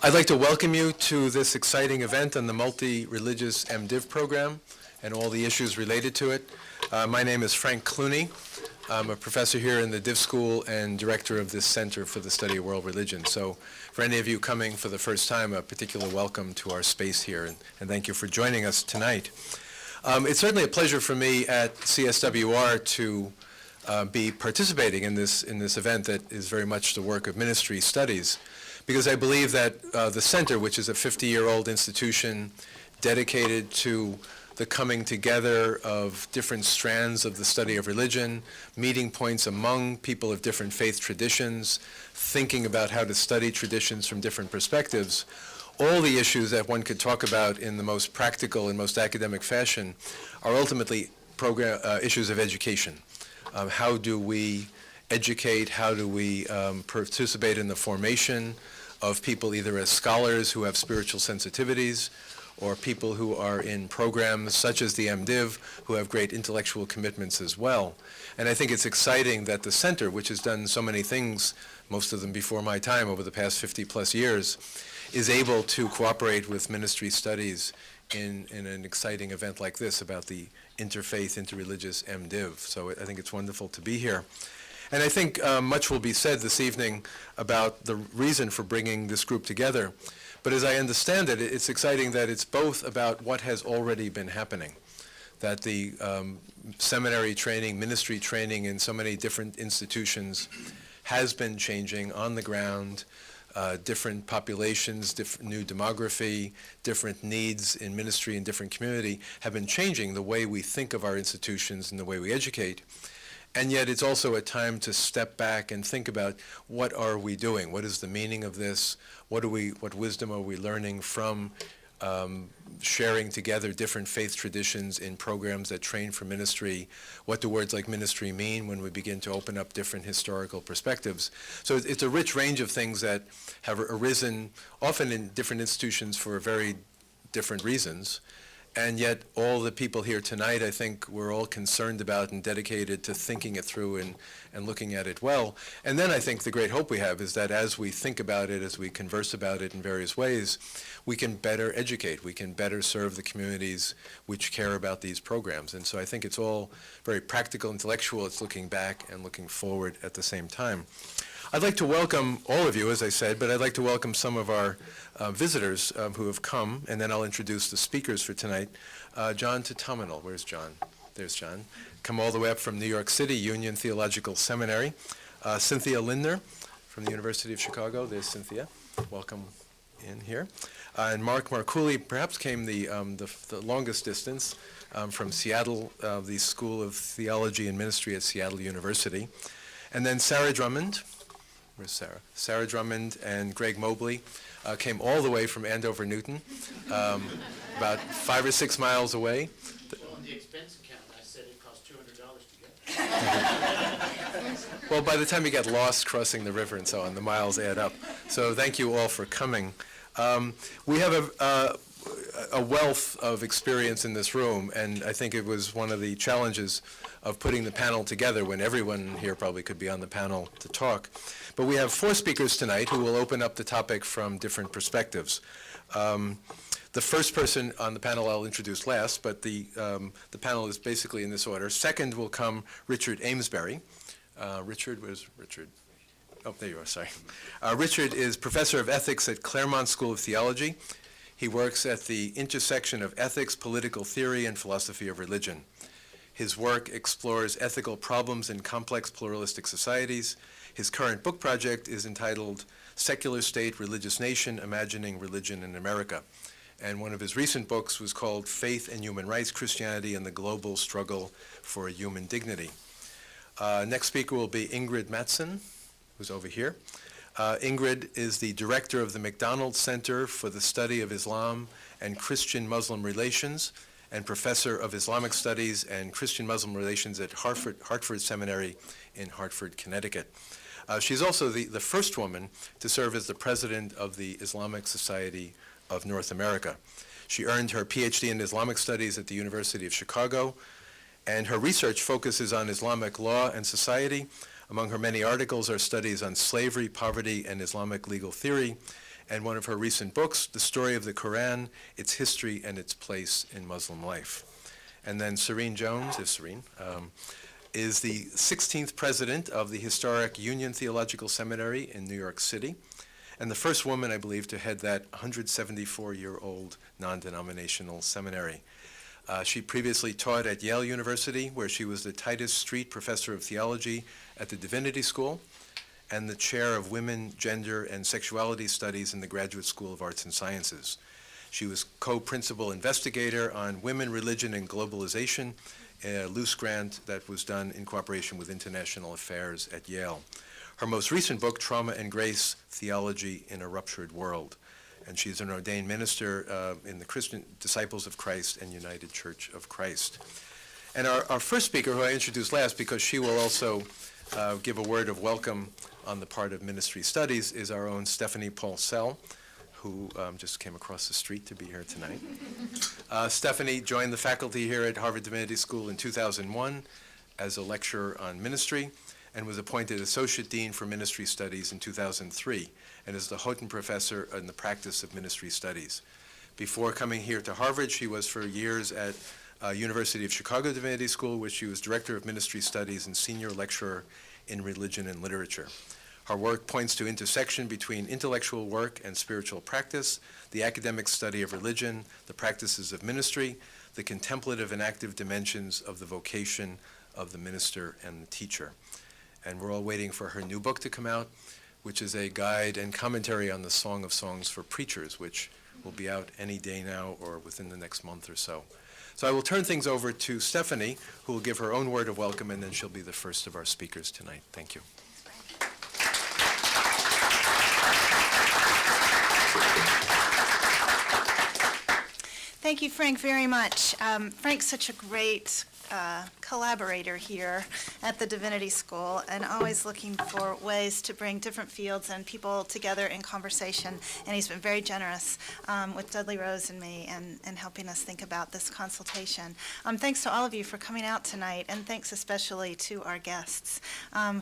I'd like to welcome you to this exciting event on the Multireligious MDiv program and all the issues related to it. My name is Frank Clooney. I'm a professor here in the Div School and director of this Center for the Study of World Religion. So for any of you coming for the first time, a particular welcome to our space here, and thank you for joining us tonight. It's certainly a pleasure for me at CSWR to be participating in this event that is very much the work of ministry studies, because I believe that the Center, which is a 50-year-old institution dedicated to the coming together of different strands of the study of religion, meeting points among people of different faith traditions, thinking about how to study traditions from different perspectives, all the issues that one could talk about in the most practical and most academic fashion are ultimately issues of education. How do we educate? How do we participate in the formation of people either as scholars who have spiritual sensitivities or people who are in programs such as the MDiv who have great intellectual commitments as well. And I think it's exciting that the Center, which has done so many things, most of them before my time over the past 50 plus years, is able to cooperate with ministry studies in an exciting event like this about the interfaith, interreligious MDiv. So I think it's wonderful to be here. And I think much will be said this evening about the reason for bringing this group together. But as I understand it, it's exciting that it's both about what has already been happening, that the seminary training, ministry training in so many different institutions has been changing on the ground, different populations, new demography, different needs in ministry and different community have been changing the way we think of our institutions and the way we educate. And yet it's also a time to step back and think about what are we doing? What is the meaning of this? What wisdom are we learning from sharing together different faith traditions in programs that train for ministry? What do words like ministry mean when we begin to open up different historical perspectives? So it's a rich range of things that have arisen often in different institutions for very different reasons. And yet all the people here tonight, I think we're all concerned about and dedicated to thinking it through and looking at it well. And then I think the great hope we have is that as we think about it, as we converse about it in various ways, we can better educate, we can better serve the communities which care about these programs. And so I think it's all very practical, intellectual. It's looking back and looking forward at the same time. I'd like to welcome all of you, as I said, but I'd like to welcome some of our visitors who have come, and then I'll introduce the speakers for tonight. John Tatominal, where's John? There's John. Come all the way up from New York City, Union Theological Seminary. Cynthia Lindner from the University of Chicago. There's Cynthia. Welcome in here. And Mark Marcouli perhaps came the longest distance from Seattle, the School of Theology and Ministry at Seattle University. And then Sarah Drummond. Where's Sarah? Sarah Drummond and Greg Mobley came all the way from Andover, Newton, about 5 or 6 miles away. Well, on the expense account, I said it cost $200 to get. Well, by the time you get lost crossing the river and so on, the miles add up. So thank you all for coming. We have a wealth of experience in this room, and I think it was one of the challenges of putting the panel together when everyone here probably could be on the panel to talk. But we have 4 speakers tonight who will open up the topic from different perspectives. The first person on the panel I'll introduce last, but the panel is basically in this order. Second will come Richard Amesbury. Richard, where's Richard? Oh, there you are, sorry. Richard is professor of ethics at Claremont School of Theology. He works at the intersection of ethics, political theory, and philosophy of religion. His work explores ethical problems in complex pluralistic societies. His current book project is entitled Secular State, Religious Nation, Imagining Religion in America. And one of his recent books was called Faith and Human Rights, Christianity and the Global Struggle for Human Dignity. Next speaker will be Ingrid Mattson, who's over here. Ingrid is the director of the Macdonald Center for the Study of Islam and Christian-Muslim Relations and professor of Islamic Studies and Christian-Muslim Relations at Hartford Seminary in Hartford, Connecticut. She's also the first woman to serve as the president of the Islamic Society of North America. She earned her PhD in Islamic Studies at the University of Chicago, and her research focuses on Islamic law and society. Among her many articles are studies on slavery, poverty, and Islamic legal theory, and one of her recent books, The Story of the Quran, Its History and Its Place in Muslim Life. And then Serene Jones, is the 16th president of the historic Union Theological Seminary in New York City, and the first woman, I believe, to head that 174-year-old non-denominational seminary. She previously taught at Yale University, where she was the Titus Street Professor of Theology at the Divinity School and the Chair of Women, Gender, and Sexuality Studies in the Graduate School of Arts and Sciences. She was co-principal investigator on women, religion, and globalization, a loose grant that was done in cooperation with International Affairs at Yale. Her most recent book, Trauma and Grace, Theology in a Ruptured World. And she's an ordained minister in the Christian Disciples of Christ and United Church of Christ. And our first speaker, who I introduced last because she will also give a word of welcome on the part of Ministry Studies, is our own Stephanie Paulsell, who just came across the street to be here tonight. Stephanie joined the faculty here at Harvard Divinity School in 2001 as a lecturer on ministry, and was appointed Associate Dean for Ministry Studies in 2003, and is the Houghton Professor in the practice of Ministry Studies. Before coming here to Harvard, she was for years at University of Chicago Divinity School, where she was Director of Ministry Studies and Senior Lecturer in Religion and Literature. Her work points to intersection between intellectual work and spiritual practice, the academic study of religion, the practices of ministry, the contemplative and active dimensions of the vocation of the minister and the teacher. And we're all waiting for her new book to come out, which is a guide and commentary on the Song of Songs for Preachers, which will be out any day now or within the next month or so. So I will turn things over to Stephanie, who will give her own word of welcome, and then she'll be the first of our speakers tonight. Thank you. Thank you, Frank, very much. Frank's such a great collaborator here at the Divinity School, and always looking for ways to bring different fields and people together in conversation. And he's been very generous with Dudley Rose and me and helping us think about this consultation. Thanks to all of you for coming out tonight, and thanks especially to our guests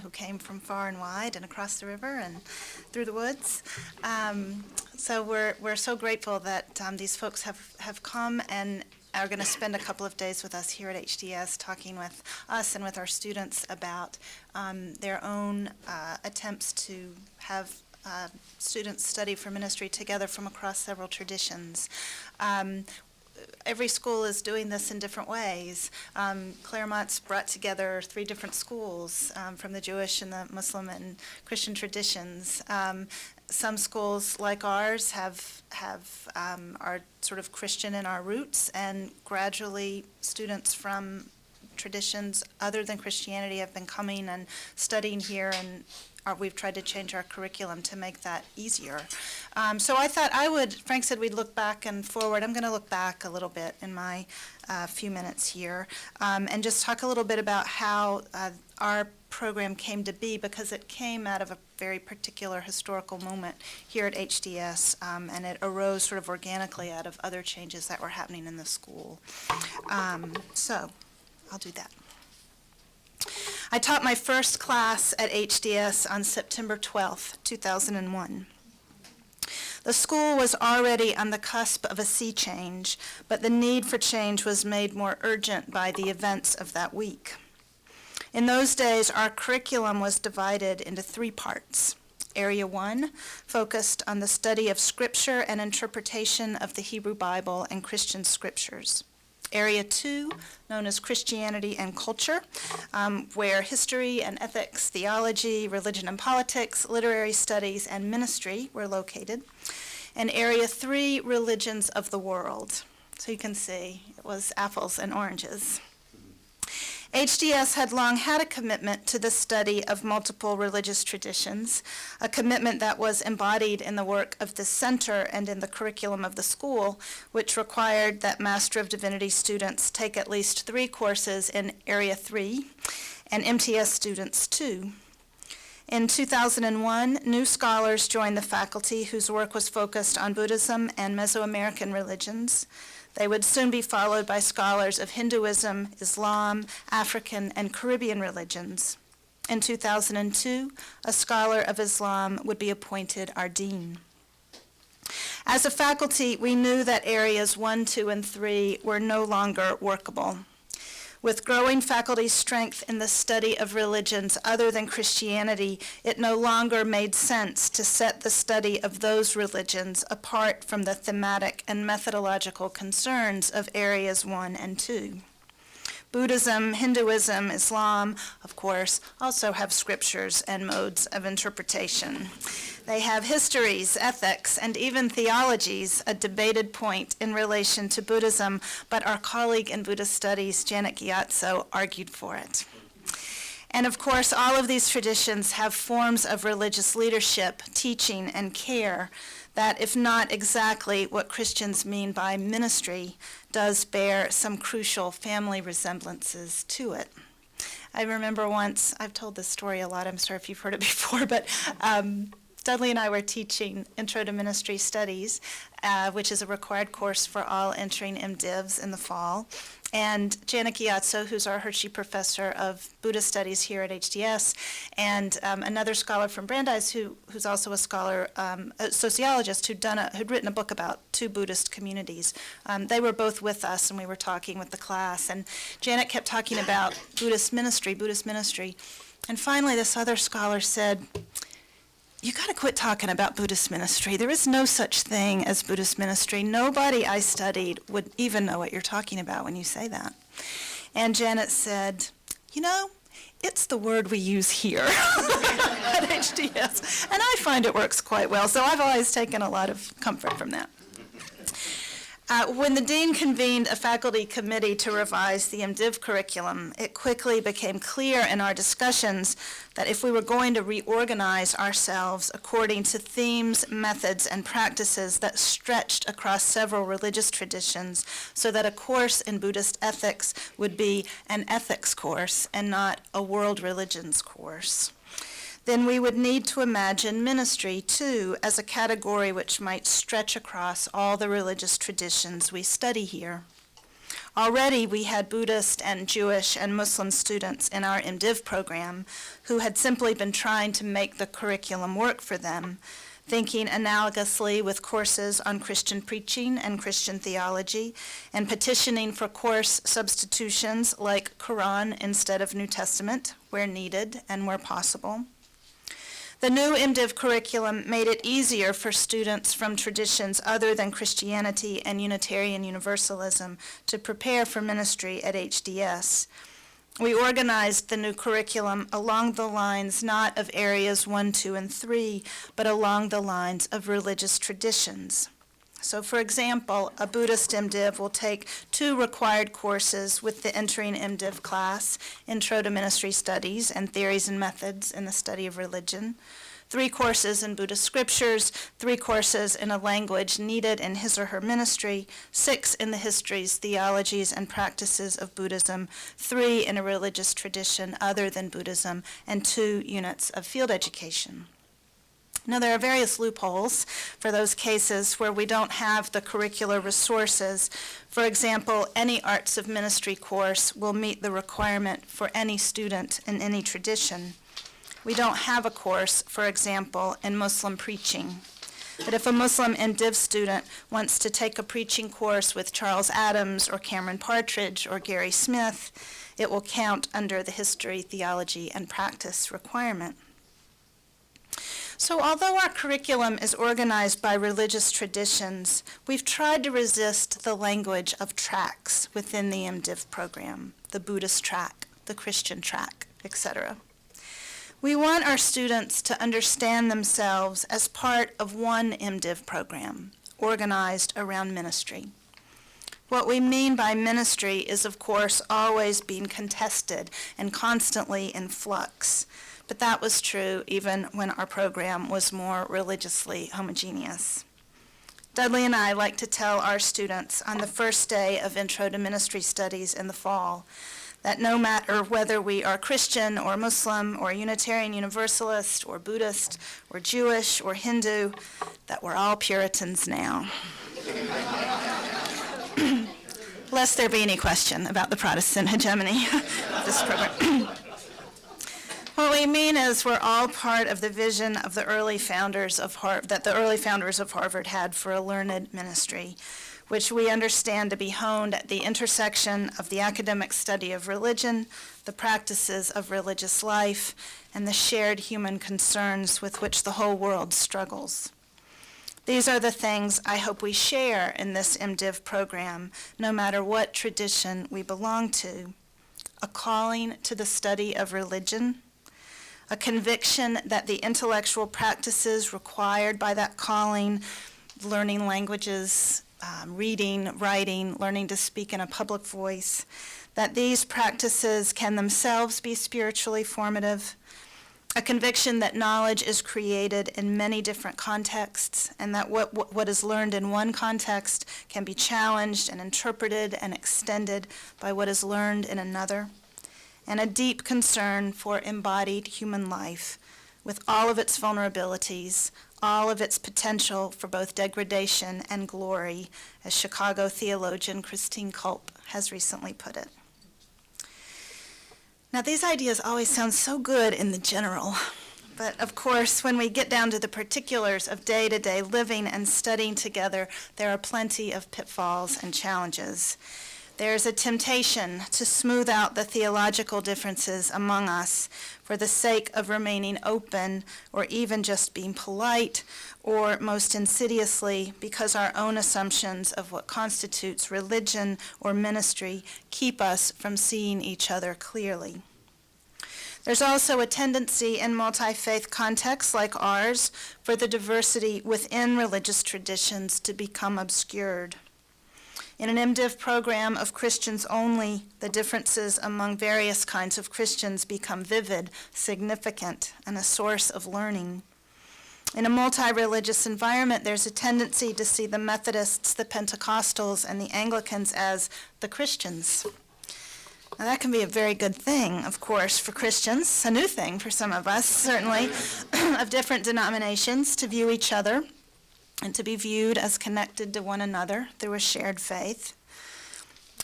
who came from far and wide and across the river and through the woods. So we're so grateful that these folks have come and are going to spend a couple of days with us here at HDS, talking with us and with our students about their own attempts to have students study for ministry together from across several traditions. Every school is doing this in different ways. Claremont's brought together 3 different schools from the Jewish and the Muslim and Christian traditions. Some schools like ours are sort of Christian in our roots, and gradually students from traditions other than Christianity have been coming and studying here, and we've tried to change our curriculum to make that easier. So I thought Frank said we'd look back and forward. I'm going to look back a little bit in my few minutes here and just talk a little bit about how our program came to be, because it came out of a very particular historical moment here at HDS, and it arose sort of organically out of other changes that were happening in the school. So I'll do that. I taught my first class at HDS on September 12th, 2001. The school was already on the cusp of a sea change, but the need for change was made more urgent by the events of that week. In those days, our curriculum was divided into 3 parts. Area 1 focused on the study of Scripture and interpretation of the Hebrew Bible and Christian scriptures. Area 2, known as Christianity and Culture, where history and ethics, theology, religion and politics, literary studies, and ministry were located. And Area 3, Religions of the World. So you can see it was apples and oranges. HDS had long had a commitment to the study of multiple religious traditions, a commitment that was embodied in the work of the center and in the curriculum of the school, which required that Master of Divinity students take at least 3 courses in Area 3, and MTS students 2. In 2001, new scholars joined the faculty whose work was focused on Buddhism and Mesoamerican religions. They would soon be followed by scholars of Hinduism, Islam, African, and Caribbean religions. In 2002, a scholar of Islam would be appointed our dean. As a faculty, we knew that areas 1, 2, and 3 were no longer workable. With growing faculty strength in the study of religions other than Christianity, it no longer made sense to set the study of those religions apart from the thematic and methodological concerns of areas 1 and 2. Buddhism, Hinduism, Islam, of course, also have scriptures and modes of interpretation. They have histories, ethics, and even theologies, a debated point in relation to Buddhism, but our colleague in Buddhist studies, Janet Gyatso, argued for it. And of course, all of these traditions have forms of religious leadership, teaching, and care that, if not exactly what Christians mean by ministry, does bear some crucial family resemblances to it. I remember once, I've told this story a lot, I'm sorry if you've heard it before, but Dudley and I were teaching Intro to Ministry Studies, which is a required course for all entering MDivs in the fall. And Janet Gyatso, who's our Hershey Professor of Buddhist Studies here at HDS, and another scholar from Brandeis who's also a scholar, a sociologist who'd written a book about 2 Buddhist communities. They were both with us, and we were talking with the class. And Janet kept talking about Buddhist ministry. And finally, this other scholar said, "You got to quit talking about Buddhist ministry. There is no such thing as Buddhist ministry. Nobody I studied would even know what you're talking about when you say that." And Janet said, "You know, it's the word we use here at HDS. And I find it works quite well, so I've always taken a lot of comfort from that." When the dean convened a faculty committee to revise the MDiv curriculum, it quickly became clear in our discussions that if we were going to reorganize ourselves according to themes, methods, and practices that stretched across several religious traditions, so that a course in Buddhist ethics would be an ethics course and not a world religions course, then we would need to imagine ministry, too, as a category which might stretch across all the religious traditions we study here. Already, we had Buddhist and Jewish and Muslim students in our MDiv program who had simply been trying to make the curriculum work for them, thinking analogously with courses on Christian preaching and Christian theology, and petitioning for course substitutions like Quran instead of New Testament, where needed and where possible. The new MDiv curriculum made it easier for students from traditions other than Christianity and Unitarian Universalism to prepare for ministry at HDS. We organized the new curriculum along the lines not of areas 1, 2, and 3, but along the lines of religious traditions. So, for example, a Buddhist MDiv will take 2 required courses with the entering MDiv class, Intro to Ministry Studies and Theories and Methods in the Study of Religion, 3 courses in Buddhist scriptures, 3 courses in a language needed in his or her ministry, 6 in the histories, theologies, and practices of Buddhism, 3 in a religious tradition other than Buddhism, and 2 units of field education. Now, there are various loopholes for those cases where we don't have the curricular resources. For example, any Arts of Ministry course will meet the requirement for any student in any tradition. We don't have a course, for example, in Muslim preaching. But if a Muslim MDiv student wants to take a preaching course with Charles Adams or Cameron Partridge or Gary Smith, it will count under the history, theology, and practice requirement. So although our curriculum is organized by religious traditions, we've tried to resist the language of tracks within the MDiv program, the Buddhist track, the Christian track, etc. We want our students to understand themselves as part of one MDiv program, organized around ministry. What we mean by ministry is, of course, always being contested and constantly in flux. But that was true even when our program was more religiously homogeneous. Dudley and I like to tell our students on the first day of Intro to Ministry Studies in the fall that no matter whether we are Christian or Muslim or Unitarian Universalist or Buddhist or Jewish or Hindu, that we're all Puritans now. Lest there be any question about the Protestant hegemony of this program. What we mean is we're all part of the vision of the early founders of that the early founders of Harvard had for a learned ministry, which we understand to be honed at the intersection of the academic study of religion, the practices of religious life, and the shared human concerns with which the whole world struggles. These are the things I hope we share in this MDiv program, no matter what tradition we belong to. A calling to the study of religion, a conviction that the intellectual practices required by that calling, learning languages, reading, writing, learning to speak in a public voice, that these practices can themselves be spiritually formative, a conviction that knowledge is created in many different contexts, and that what is learned in one context can be challenged and interpreted and extended by what is learned in another, and a deep concern for embodied human life with all of its vulnerabilities, all of its potential for both degradation and glory, as Chicago theologian Christine Culp has recently put it. Now, these ideas always sound so good in the general, but of course, when we get down to the particulars of day-to-day living and studying together, there are plenty of pitfalls and challenges. There's a temptation to smooth out the theological differences among us for the sake of remaining open or even just being polite, or most insidiously, because our own assumptions of what constitutes religion or ministry keep us from seeing each other clearly. There's also a tendency in multi-faith contexts like ours for the diversity within religious traditions to become obscured. In an MDiv program of Christians only, the differences among various kinds of Christians become vivid, significant, and a source of learning. In a multi-religious environment, there's a tendency to see the Methodists, the Pentecostals, and the Anglicans as the Christians. Now, that can be a very good thing, of course, for Christians, a new thing for some of us, certainly, of different denominations, to view each other and to be viewed as connected to one another through a shared faith.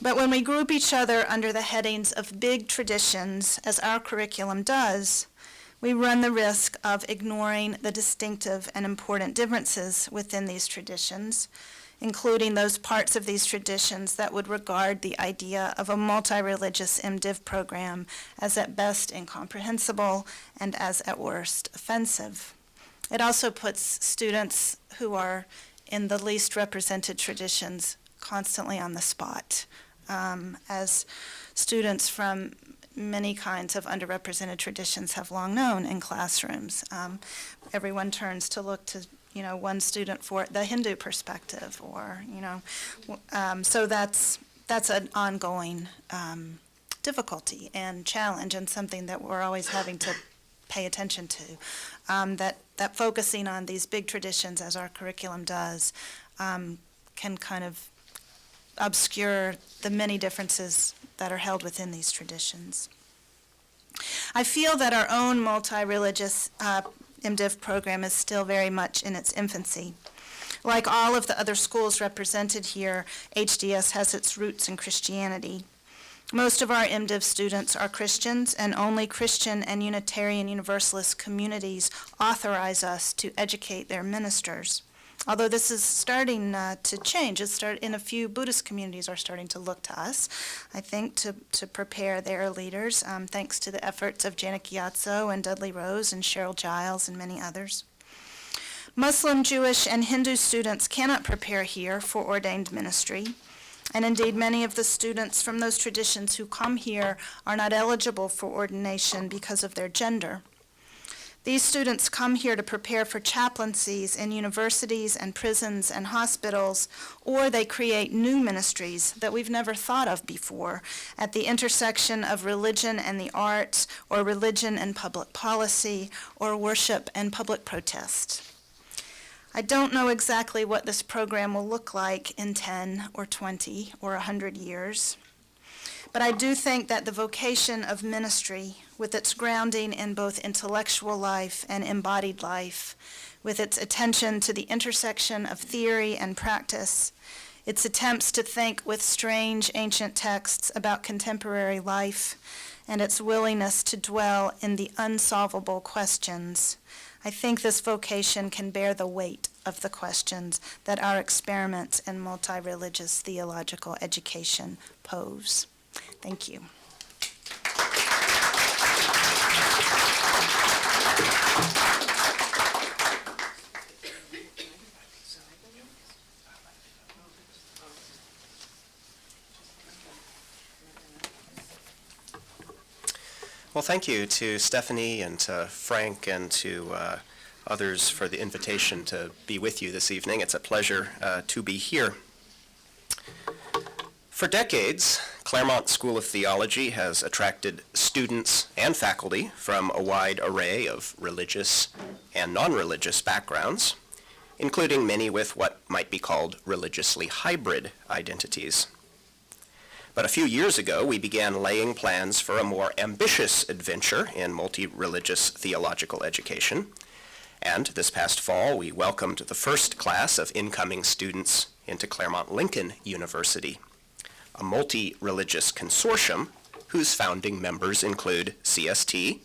But when we group each other under the headings of big traditions, as our curriculum does, we run the risk of ignoring the distinctive and important differences within these traditions, including those parts of these traditions that would regard the idea of a multi-religious MDiv program as at best incomprehensible and as at worst offensive. It also puts students who are in the least represented traditions constantly on the spot, as students from many kinds of underrepresented traditions have long known in classrooms. Everyone turns to look to, one student for the Hindu perspective, or, so that's an ongoing difficulty and challenge, and something that we're always having to pay attention to, that focusing on these big traditions, as our curriculum does, can kind of obscure the many differences that are held within these traditions. I feel that our own multi-religious MDiv program is still very much in its infancy. Like all of the other schools represented here, HDS has its roots in Christianity. Most of our MDiv students are Christians, and only Christian and Unitarian Universalist communities authorize us to educate their ministers. Although this is starting to change. In a few Buddhist communities are starting to look to us, I think, to prepare their leaders, thanks to the efforts of Janet Gyatso and Dudley Rose and Cheryl Giles and many others. Muslim, Jewish, and Hindu students cannot prepare here for ordained ministry. And indeed, many of the students from those traditions who come here are not eligible for ordination because of their gender. These students come here to prepare for chaplaincies in universities and prisons and hospitals, or they create new ministries that we've never thought of before at the intersection of religion and the arts, or religion and public policy, or worship and public protest. I don't know exactly what this program will look like in 10 or 20 or 100 years, but I do think that the vocation of ministry, with its grounding in both intellectual life and embodied life, with its attention to the intersection of theory and practice, its attempts to think with strange ancient texts about contemporary life, and its willingness to dwell in the unsolvable questions. I think this vocation can bear the weight of the questions that our experiments in multi-religious theological education pose. Thank you. Well, thank you to Stephanie and to Frank and to others for the invitation to be with you this evening. It's a pleasure to be here. For decades, Claremont School of Theology has attracted students and faculty from a wide array of religious and non-religious backgrounds, including many with what might be called religiously hybrid identities. But a few years ago, we began laying plans for a more ambitious adventure in multi-religious theological education. And this past fall, we welcomed the first class of incoming students into Claremont Lincoln University, a multi-religious consortium whose founding members include CST,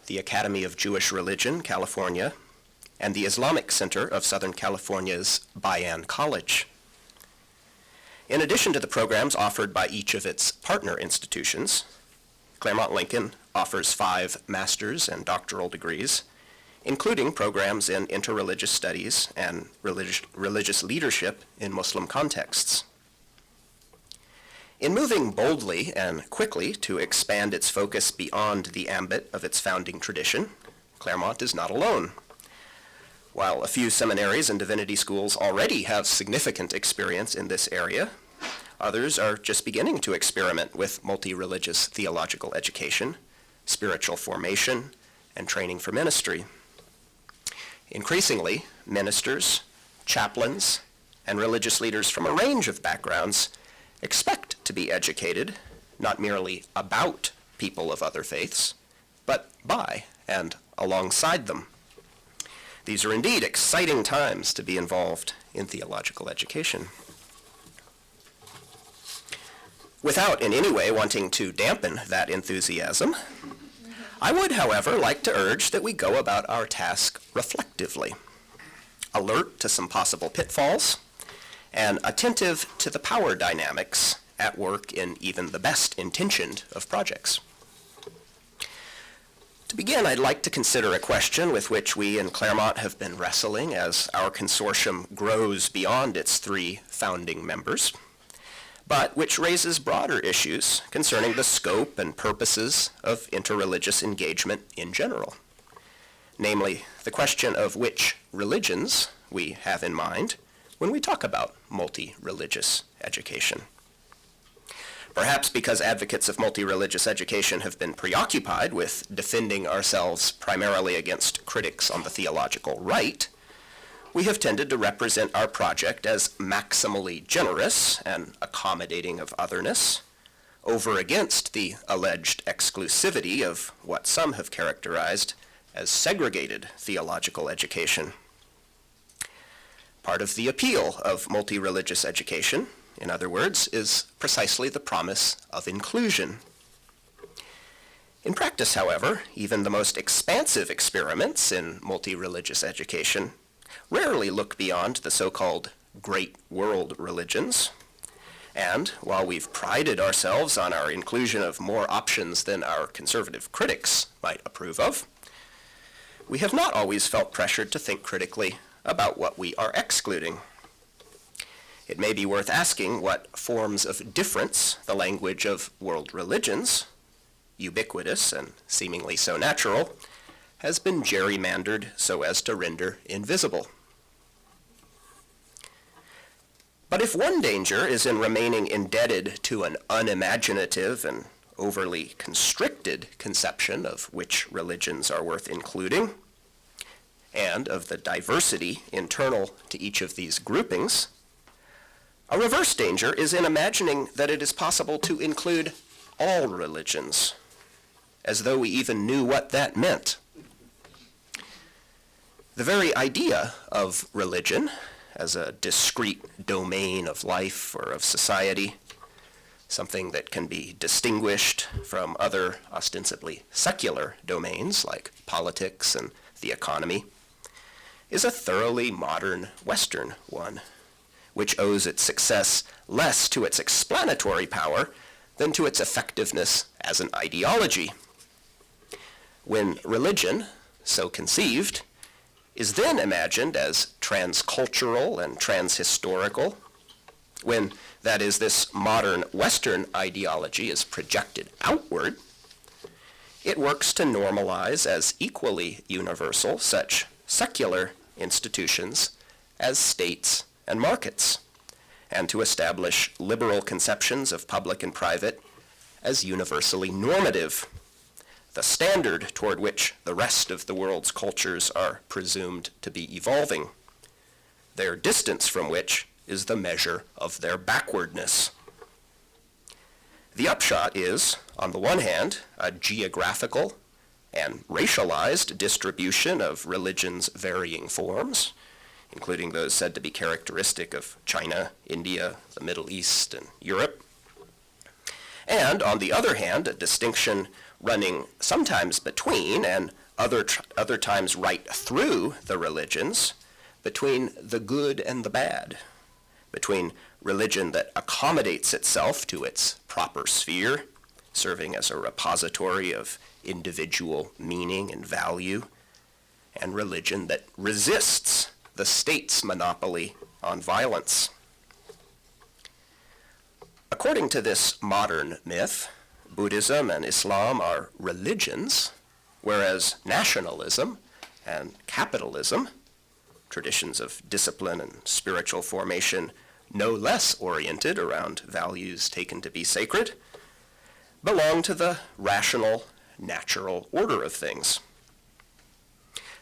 the Academy of Jewish Religion, California, and the Islamic Center of Southern California's Bayan College. In addition to the programs offered by each of its partner institutions, Claremont Lincoln offers 5 master's and doctoral degrees, including programs in interreligious studies and religious leadership in Muslim contexts. In moving boldly and quickly to expand its focus beyond the ambit of its founding tradition, Claremont is not alone. While a few seminaries and divinity schools already have significant experience in this area, others are just beginning to experiment with multi-religious theological education, spiritual formation, and training for ministry. Increasingly, ministers, chaplains, and religious leaders from a range of backgrounds expect to be educated not merely about people of other faiths, but by and alongside them. These are indeed exciting times to be involved in theological education. Without in any way wanting to dampen that enthusiasm, I would, however, like to urge that we go about our task reflectively, alert to some possible pitfalls, and attentive to the power dynamics at work in even the best intentioned of projects. To begin, I'd like to consider a question with which we in Claremont have been wrestling as our consortium grows beyond its 3 founding members, but which raises broader issues concerning the scope and purposes of interreligious engagement in general. Namely, the question of which religions we have in mind when we talk about multi-religious education. Perhaps because advocates of multi-religious education have been preoccupied with defending ourselves primarily against critics on the theological right, we have tended to represent our project as maximally generous and accommodating of otherness, over against the alleged exclusivity of what some have characterized as segregated theological education. Part of the appeal of multi-religious education, in other words, is precisely the promise of inclusion. In practice, however, even the most expansive experiments in multi-religious education rarely look beyond the so-called great world religions. And while we've prided ourselves on our inclusion of more options than our conservative critics might approve of, we have not always felt pressured to think critically about what we are excluding. It may be worth asking what forms of difference the language of world religions, ubiquitous and seemingly so natural, has been gerrymandered so as to render invisible. But if one danger is in remaining indebted to an unimaginative and overly constricted conception of which religions are worth including, and of the diversity internal to each of these groupings, a reverse danger is in imagining that it is possible to include all religions, as though we even knew what that meant. The very idea of religion, as a discrete domain of life or of society, something that can be distinguished from other ostensibly secular domains like politics and the economy, is a thoroughly modern Western one, which owes its success less to its explanatory power than to its effectiveness as an ideology. When religion, so conceived, is then imagined as transcultural and transhistorical, when, that is, this modern Western ideology is projected outward, it works to normalize as equally universal such secular institutions as states and markets, and to establish liberal conceptions of public and private as universally normative, the standard toward which the rest of the world's cultures are presumed to be evolving, their distance from which is the measure of their backwardness. The upshot is, on the one hand, a geographical and racialized distribution of religion's varying forms, including those said to be characteristic of China, India, the Middle East, and Europe. And on the other hand, a distinction running sometimes between and other times right through the religions, between the good and the bad, between religion that accommodates itself to its proper sphere, serving as a repository of individual meaning and value, and religion that resists the state's monopoly on violence. According to this modern myth, Buddhism and Islam are religions, whereas nationalism and capitalism, traditions of discipline and spiritual formation no less oriented around values taken to be sacred, belong to the rational, natural order of things.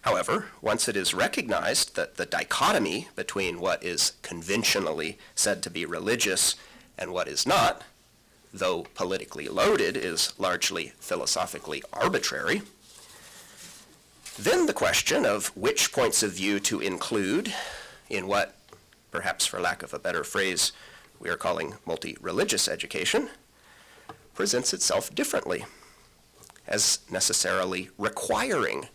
However, once it is recognized that the dichotomy between what is conventionally said to be religious and what is not, though politically loaded, is largely philosophically arbitrary, then the question of which points of view to include in what, perhaps for lack of a better phrase, we are calling multi-religious education, presents itself differently, as necessarily requiring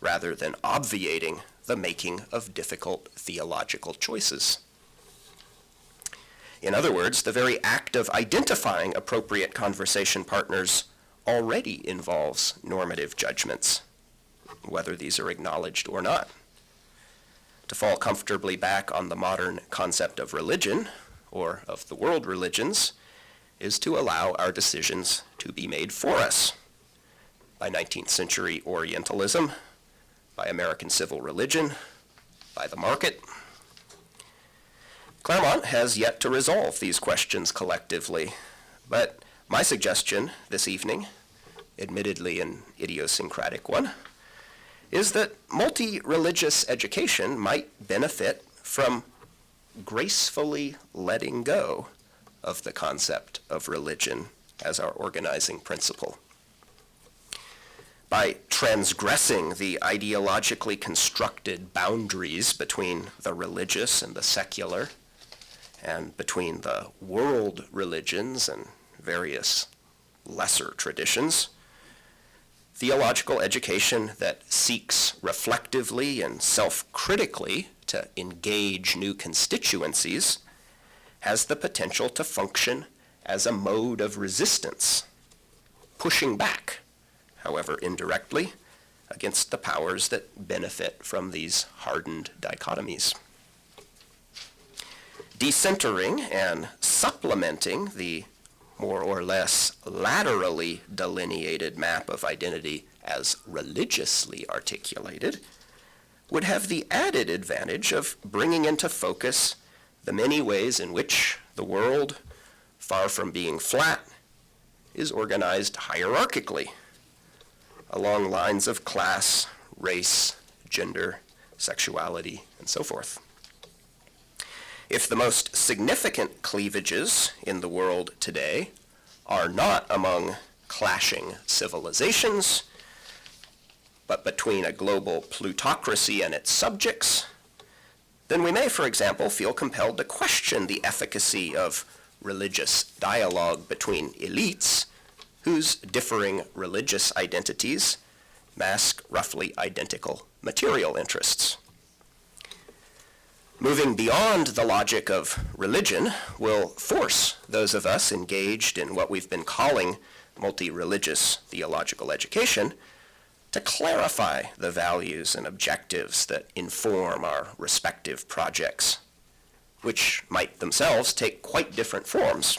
rather than obviating the making of difficult theological choices. In other words, the very act of identifying appropriate conversation partners already involves normative judgments, whether these are acknowledged or not. To fall comfortably back on the modern concept of religion, or of the world religions, is to allow our decisions to be made for us by 19th century Orientalism, by American civil religion, by the market. Claremont has yet to resolve these questions collectively, but my suggestion this evening, admittedly an idiosyncratic one, is that multi-religious education might benefit from gracefully letting go of the concept of religion as our organizing principle. By transgressing the ideologically constructed boundaries between the religious and the secular, and between the world religions and various lesser traditions, theological education that seeks reflectively and self-critically to engage new constituencies has the potential to function as a mode of resistance, pushing back, however indirectly, against the powers that benefit from these hardened dichotomies. Decentering and supplementing the more or less laterally delineated map of identity as religiously articulated would have the added advantage of bringing into focus the many ways in which the world, far from being flat, is organized hierarchically along lines of class, race, gender, sexuality, and so forth. If the most significant cleavages in the world today are not among clashing civilizations, but between a global plutocracy and its subjects, then we may, for example, feel compelled to question the efficacy of religious dialogue between elites whose differing religious identities mask roughly identical material interests. Moving beyond the logic of religion will force those of us engaged in what we've been calling multi-religious theological education to clarify the values and objectives that inform our respective projects, which might themselves take quite different forms.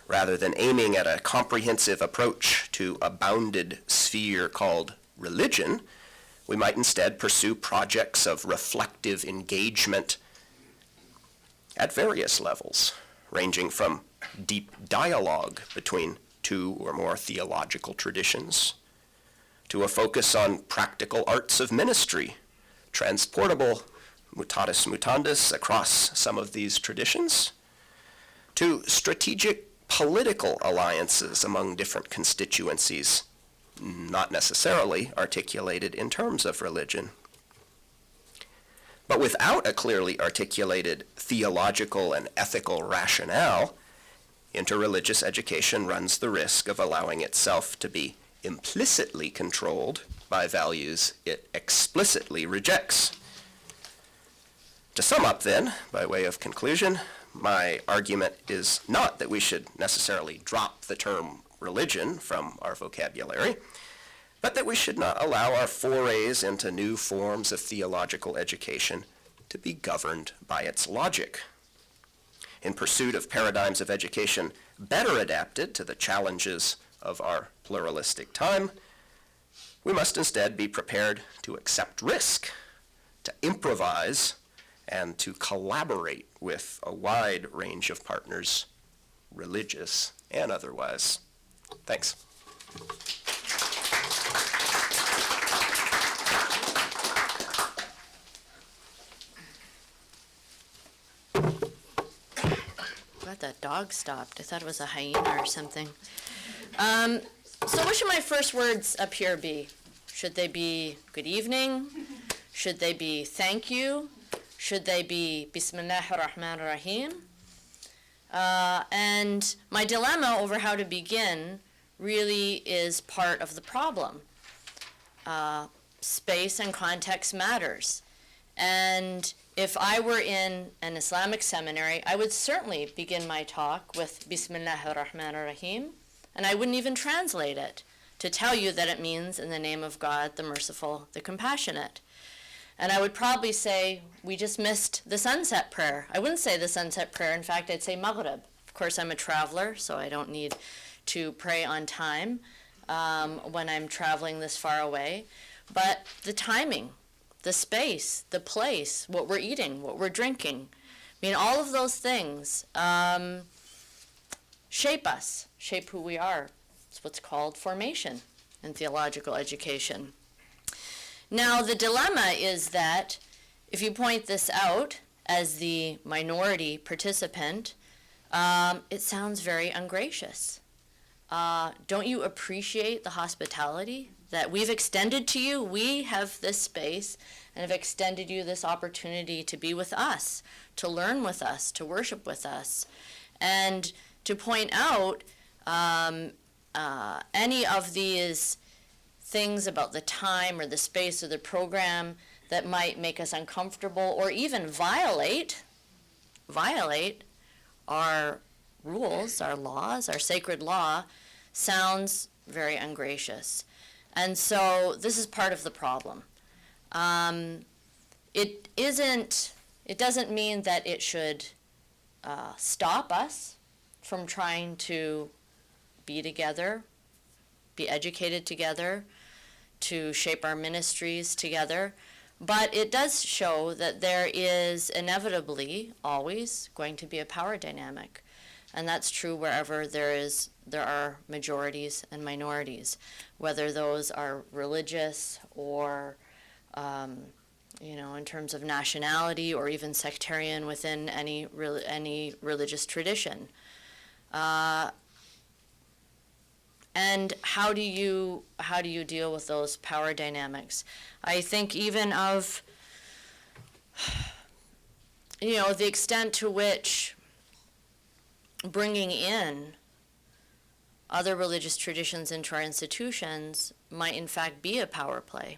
Rather than aiming at a comprehensive approach to a bounded sphere called religion, we might instead pursue projects of reflective engagement at various levels, ranging from deep dialogue between two or more theological traditions, to a focus on practical arts of ministry, transportable mutatis mutandis across some of these traditions, to strategic political alliances among different constituencies, not necessarily articulated in terms of religion. But without a clearly articulated theological and ethical rationale, interreligious education runs the risk of allowing itself to be implicitly controlled by values it explicitly rejects. To sum up then, by way of conclusion, my argument is not that we should necessarily drop the term religion from our vocabulary, but that we should not allow our forays into new forms of theological education to be governed by its logic. In pursuit of paradigms of education better adapted to the challenges of our pluralistic time, we must instead be prepared to accept risk, to improvise, and to collaborate with a wide range of partners, religious and otherwise. Thanks. Glad that dog stopped. I thought it was a hyena or something. So what should my first words up here be? Should they be good evening? Should they be thank you? Should they be Bismillahir Rahmanir Rahim? And my dilemma over how to begin really is part of the problem. Space and context matters. And if I were in an Islamic seminary, I would certainly begin my talk with Bismillahir Rahmanir Rahim, and I wouldn't even translate it to tell you that it means in the name of God, the merciful, the compassionate. And I would probably say, we just missed the sunset prayer. I wouldn't say the sunset prayer. In fact, I'd say Maghrib. Of course, I'm a traveler, so I don't need to pray on time when I'm traveling this far away. But the timing, the space, the place, what we're eating, what we're drinking, I mean, all of those things shape us, shape who we are. It's what's called formation in theological education. Now, the dilemma is that if you point this out as the minority participant, it sounds very ungracious. Don't you appreciate the hospitality that we've extended to you? We have this space and have extended you this opportunity to be with us, to learn with us, to worship with us, and to point out any of these things about the time or the space or the program that might make us uncomfortable or even violate our rules, our laws, our sacred law, sounds very ungracious. And so this is part of the problem. It doesn't mean that it should stop us from trying to be together, be educated together, to shape our ministries together. But it does show that there is inevitably always going to be a power dynamic. And that's true wherever there are majorities and minorities, whether those are religious or, in terms of nationality or even sectarian within any religious tradition. And how do you deal with those power dynamics? I think even of the extent to which bringing in other religious traditions into our institutions might in fact be a power play.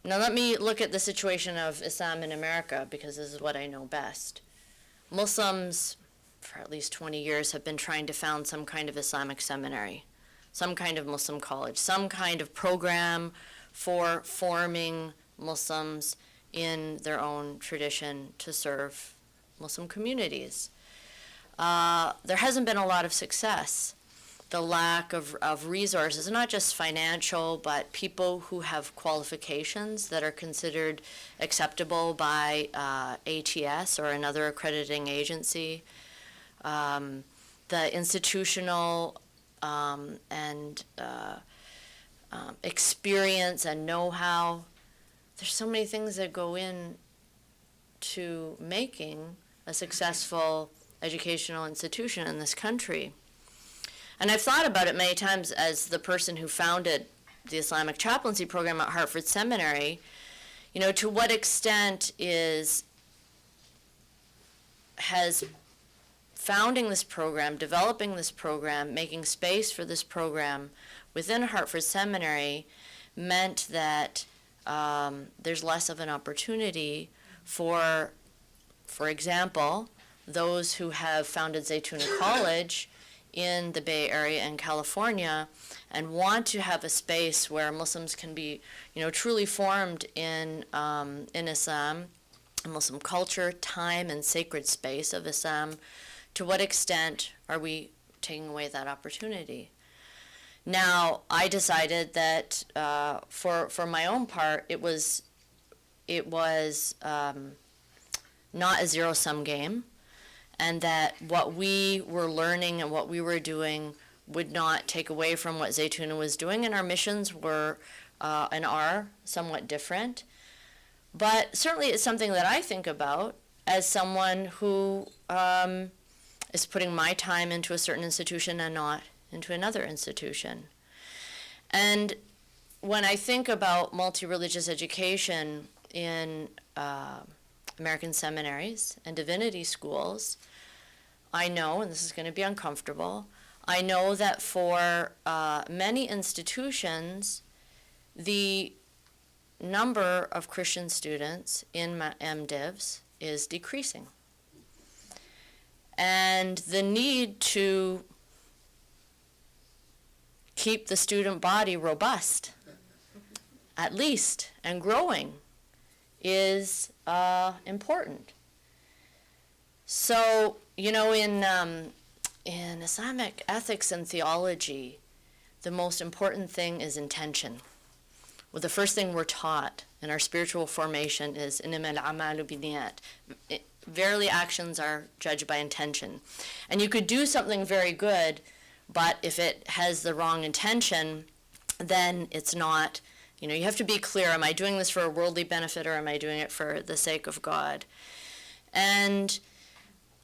Now let me look at the situation of Islam in America, because this is what I know best. Muslims, for at least 20 years, have been trying to found some kind of Islamic seminary, some kind of Muslim college, some kind of program for forming Muslims in their own tradition to serve Muslim communities. There hasn't been a lot of success. The lack of resources, not just financial, but people who have qualifications that are considered acceptable by ATS or another accrediting agency. The institutional and experience and know-how. There's so many things that go in to making a successful educational institution in this country. And I've thought about it many times as the person who founded the Islamic chaplaincy program at Hartford Seminary. To what extent has founding this program, developing this program, making space for this program within Hartford Seminary meant that there's less of an opportunity for example, those who have founded Zaytuna College in the Bay Area and California and want to have a space where Muslims can be, truly formed in Islam, Muslim culture, time, and sacred space of Islam. To what extent are we taking away that opportunity? Now, I decided that for my own part, it was not a zero-sum game, and that what we were learning and what we were doing would not take away from what Zaytuna was doing, and our missions were and are somewhat different. But certainly it's something that I think about as someone who is putting my time into a certain institution and not into another institution. And when I think about multi-religious education in American seminaries and divinity schools, I know, and this is going to be uncomfortable, I know that for many institutions, the number of Christian students in MDivs is decreasing. And the need to keep the student body robust, at least, and growing, is important. So, in Islamic ethics and theology, the most important thing is intention. Well, the first thing we're taught in our spiritual formation is إِنَّمَا الْأَعْمَالُ بِالنِّيَّاتِ. Verily, actions are judged by intention. And you could do something very good, but if it has the wrong intention, then it's not, you have to be clear, am I doing this for a worldly benefit or am I doing it for the sake of God? And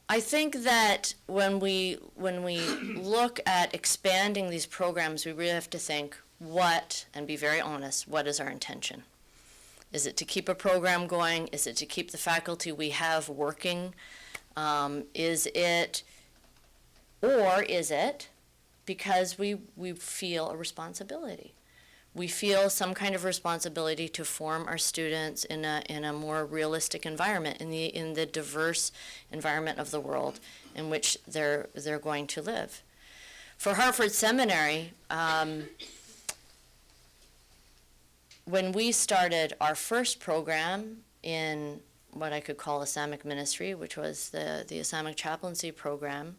I think that when we look at expanding these programs, we really have to think and be very honest, what is our intention? Is it to keep a program going? Is it to keep the faculty we have working? Is it because we feel a responsibility? We feel some kind of responsibility to form our students in a more realistic environment, in the diverse environment of the world in which they're going to live. For Hartford Seminary, when we started our first program in what I could call Islamic ministry, which was the Islamic chaplaincy program,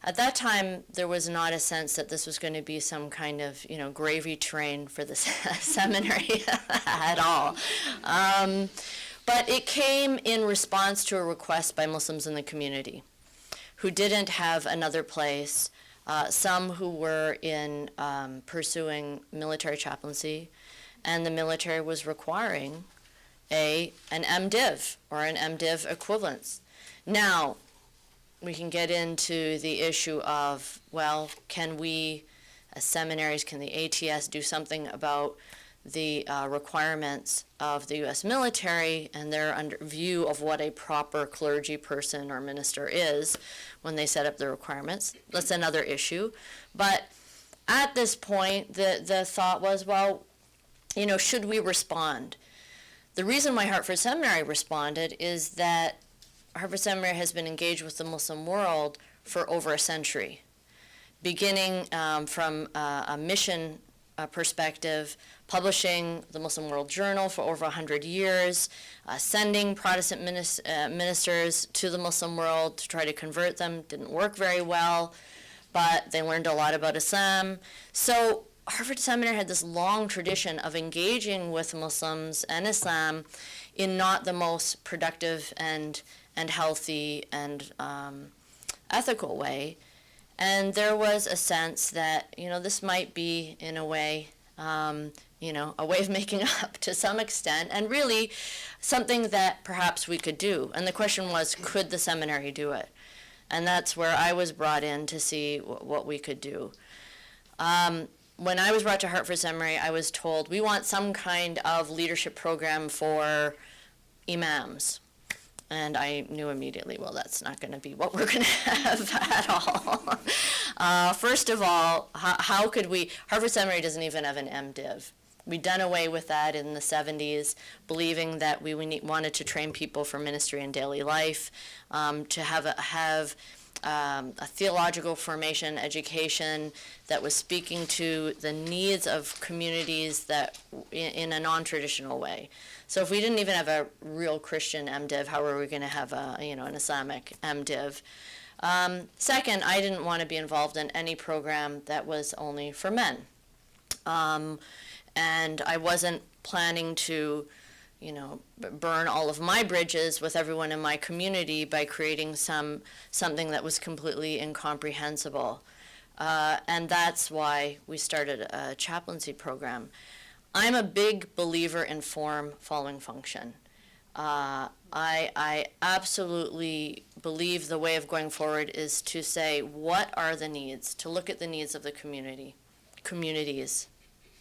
at that time, there was not a sense that this was going to be some kind of, gravy train for the seminary at all. But it came in response to a request by Muslims in the community who didn't have another place, some who were in pursuing military chaplaincy, and the military was requiring an MDiv or an MDiv equivalence. Now, we can get into the issue of, well, can we, as seminaries, can the ATS do something about the requirements of the U.S. military and their view of what a proper clergy person or minister is when they set up the requirements. That's another issue. But at this point, the thought was, well, should we respond? The reason why Hartford Seminary responded is that Hartford Seminary has been engaged with the Muslim world for over a century, beginning from a mission perspective, publishing the Muslim World Journal for over 100 years, sending Protestant ministers to the Muslim world to try to convert them. Didn't work very well, but they learned a lot about Islam. So Hartford Seminary had this long tradition of engaging with Muslims and Islam in not the most productive and healthy and ethical way. And there was a sense that, this might be, in a way, a way of making up to some extent, and really something that perhaps we could do. And the question was, could the seminary do it? And that's where I was brought in to see what we could do. When I was brought to Hartford Seminary, I was told, we want some kind of leadership program for imams. And I knew immediately, well, that's not going to be what we're going to have at all. First of all, how could we? Hartford Seminary doesn't even have an MDiv. We'd done away with that in the 70s, believing that we wanted to train people for ministry and daily life, to have a theological formation education that was speaking to the needs of communities that in a non-traditional way. So if we didn't even have a real Christian MDiv, how were we going to have an Islamic MDiv? Second, I didn't want to be involved in any program that was only for men. And I wasn't planning to, burn all of my bridges with everyone in my community by creating something that was completely incomprehensible. And that's why we started a chaplaincy program. I'm a big believer in form following function. I absolutely believe the way of going forward is to say, what are the needs? To look at the needs of the communities.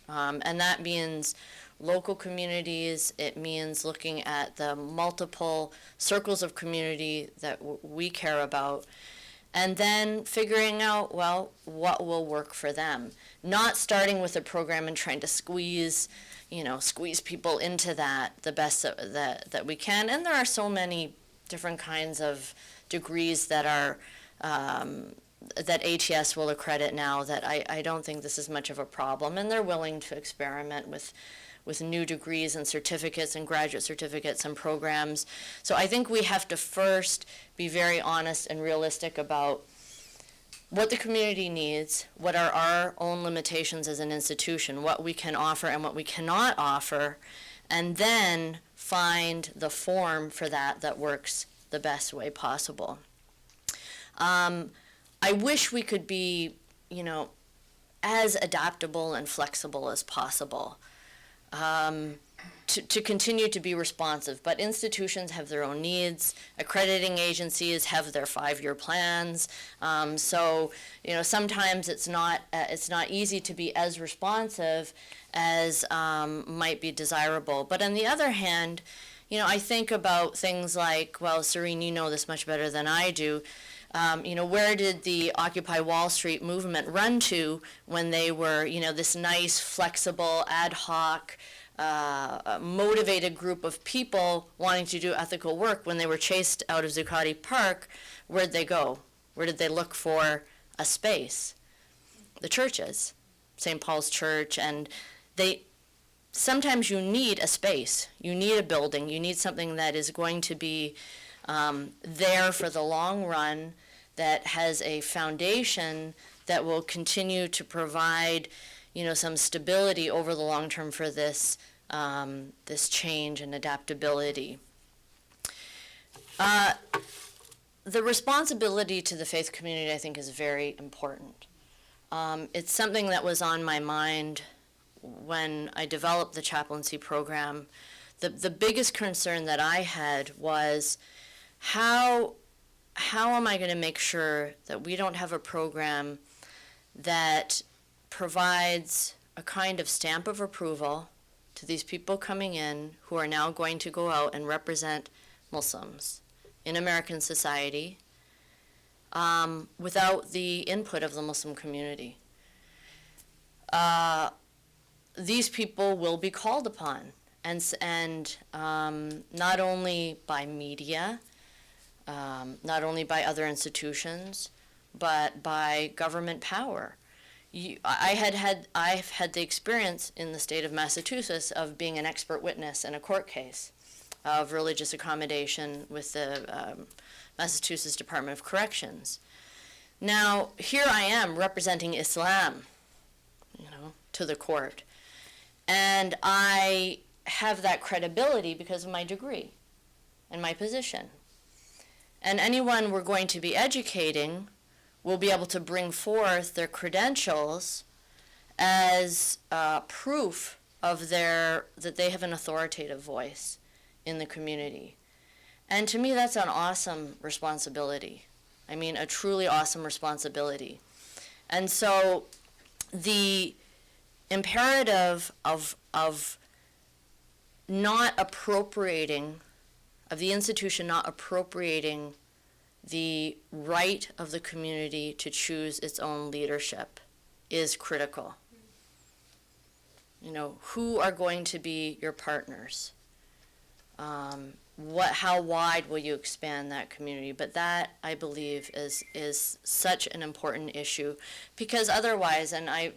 And that means local communities. It means looking at the multiple circles of community that we care about, and then figuring out, well, what will work for them. Not starting with a program and trying to squeeze people into that the best that we can. And there are so many different kinds of degrees that are that ATS will accredit now that I don't think this is much of a problem. And they're willing to experiment with new degrees and certificates and graduate certificates and programs. So I think we have to first be very honest and realistic about what the community needs, what are our own limitations as an institution, what we can offer and what we cannot offer, and then find the form for that works the best way possible. I wish we could be, as adaptable and flexible as possible. To continue to be responsive, but institutions have their own needs. Accrediting agencies have their 5-year plans. So sometimes it's not easy to be as responsive as might be desirable. But on the other hand, I think about things like, well, Serene, you know this much better than I do. Where did the Occupy Wall Street movement run to when they were, this nice, flexible, ad hoc, motivated group of people wanting to do ethical work? When they were chased out of Zuccotti Park, where'd they go? Where did they look for a space? The churches, St. Paul's Church, and sometimes you need a space. You need a building. You need something that is going to be there for the long run, that has a foundation that will continue to provide, some stability over the long term for this change and adaptability. The responsibility to the faith community, I think, is very important. It's something that was on my mind when I developed the chaplaincy program. The biggest concern that I had was, how am I going to make sure that we don't have a program that provides a kind of stamp of approval to these people coming in who are now going to go out and represent Muslims in American society without the input of the Muslim community. These people will be called upon, and not only by media, not only by other institutions, but by government power. I've had the experience in the state of Massachusetts of being an expert witness in a court case of religious accommodation with the Massachusetts Department of Corrections. Now, here I am representing Islam, to the court. And I have that credibility because of my degree and my position. And anyone we're going to be educating will be able to bring forth their credentials as proof of that they have an authoritative voice in the community. And to me, that's an awesome responsibility. I mean, a truly awesome responsibility. And so the imperative of not appropriating, of the institution not appropriating the right of the community to choose its own leadership is critical. Who are going to be your partners? How wide will you expand that community? But that, I believe, is such an important issue, because otherwise, and I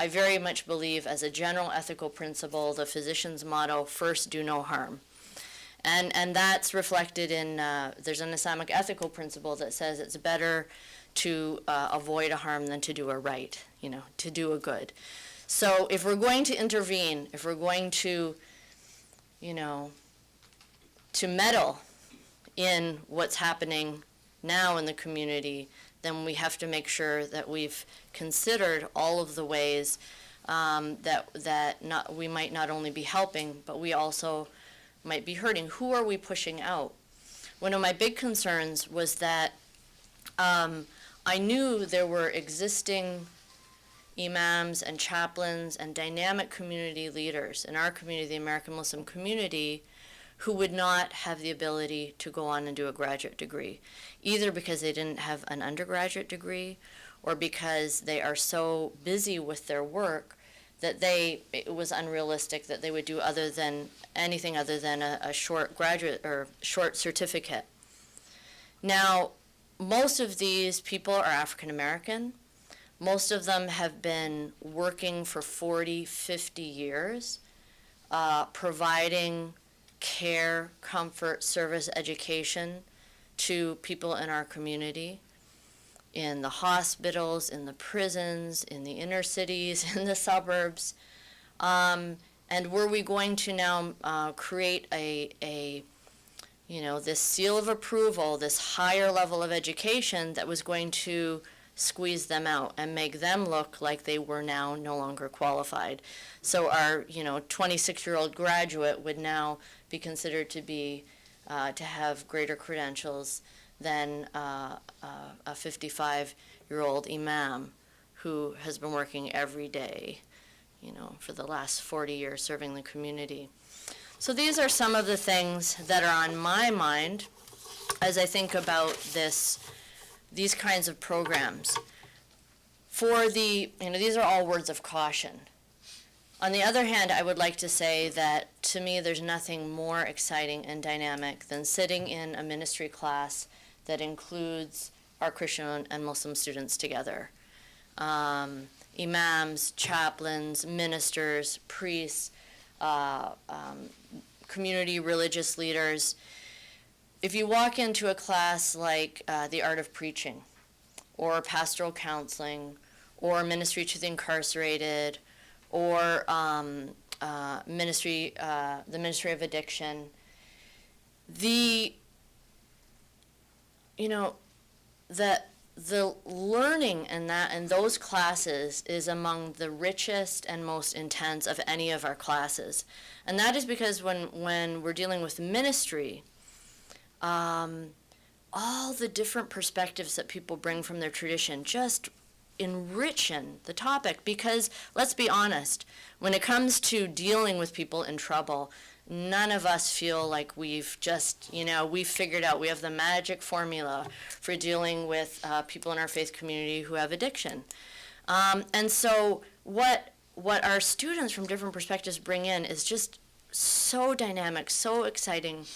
very much believe, as a general ethical principle, the physician's motto, first do no harm. And that's reflected in, there's an Islamic ethical principle that says it's better to avoid a harm than to do a right, to do a good. So if we're going to intervene, if we're going to, to meddle in what's happening now in the community, then we have to make sure that we've considered all of the ways that we might not only be helping, but we also might be hurting. Who are we pushing out? One of my big concerns was that I knew there were existing imams and chaplains and dynamic community leaders in our community, the American Muslim community, who would not have the ability to go on and do a graduate degree, either because they didn't have an undergraduate degree or because they are so busy with their work that it was unrealistic that they would do anything other than a short graduate or short certificate. Now, most of these people are African American. Most of them have been working for 40, 50 years, providing care, comfort, service, education to people in our community, in the hospitals, in the prisons, in the inner cities, in the suburbs. And were we going to now create this seal of approval, this higher level of education that was going to squeeze them out and make them look like they were now no longer qualified? So our 26-year-old graduate would now be considered to be to have greater credentials than a 55-year-old imam who has been working every day, for the last 40 years serving the community. So these are some of the things that are on my mind as I think about these kinds of programs. These are all words of caution. On the other hand, I would like to say that to me there's nothing more exciting and dynamic than sitting in a ministry class that includes our Christian and Muslim students together. Imams, chaplains, ministers, priests, community religious leaders. If you walk into a class like the art of preaching, or pastoral counseling, or ministry to the incarcerated, or the ministry of addiction, the learning in those classes is among the richest and most intense of any of our classes. And that is because when we're dealing with ministry, all the different perspectives that people bring from their tradition just enriching the topic, because let's be honest, when it comes to dealing with people in trouble, none of us feel like we've just, we've figured out, we have the magic formula for dealing with people in our faith community who have addiction. And so what our students from different perspectives bring in is just so dynamic, so exciting.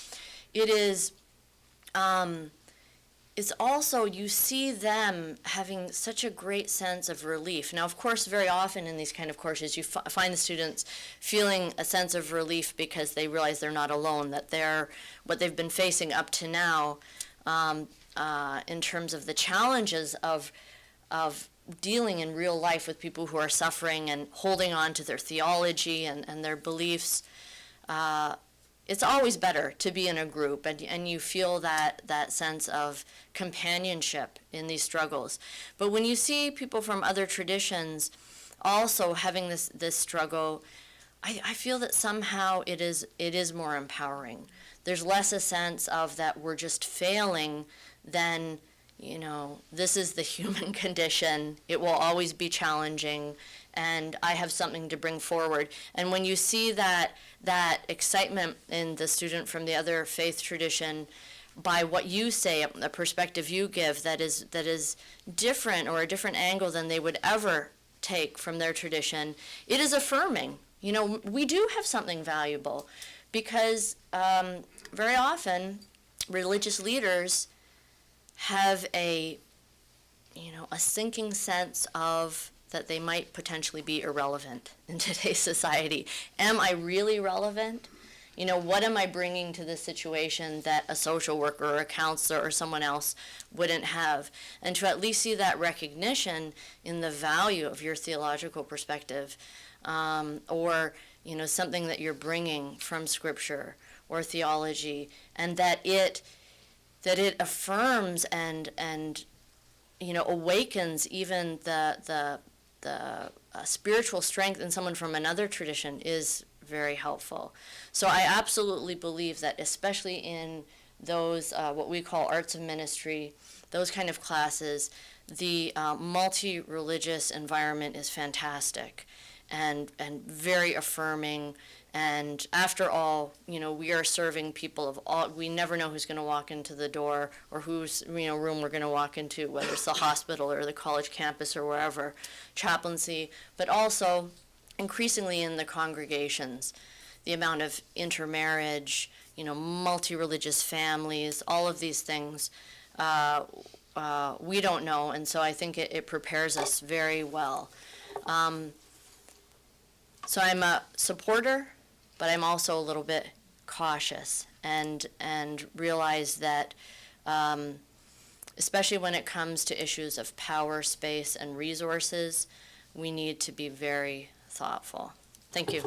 It is, it's also, you see them having such a great sense of relief. Now, of course, very often in these kind of courses, you find the students feeling a sense of relief because they realize they're not alone, that what they've been facing up to now in terms of the challenges of dealing in real life with people who are suffering and holding on to their theology and their beliefs. It's always better to be in a group, and you feel that sense of companionship in these struggles. But when you see people from other traditions also having this struggle, I feel that somehow it is more empowering. There's less a sense of that we're just failing than, this is the human condition. It will always be challenging, and I have something to bring forward. And when you see that excitement in the student from the other faith tradition by what you say, a perspective you give that is different or a different angle than they would ever take from their tradition, it is affirming. We do have something valuable, because very often religious leaders have a sinking sense of that they might potentially be irrelevant in today's society. Am I really relevant? What am I bringing to this situation that a social worker or a counselor or someone else wouldn't have? And to at least see that recognition in the value of your theological perspective, or something that you're bringing from Scripture or theology, and that it affirms and awakens even the spiritual strength in someone from another tradition is very helpful. So I absolutely believe that, especially in those what we call arts of ministry, those kind of classes, the multi-religious environment is fantastic and very affirming. And after all, we are serving people of all. We never know who's going to walk into the door or whose room we're going to walk into, whether it's the hospital or the college campus or wherever, chaplaincy, but also increasingly in the congregations, the amount of intermarriage, multi-religious families, all of these things we don't know, and so I think it prepares us very well. So I'm a supporter, but I'm also a little bit cautious and realize that especially when it comes to issues of power, space, and resources, we need to be very thoughtful. Thank you.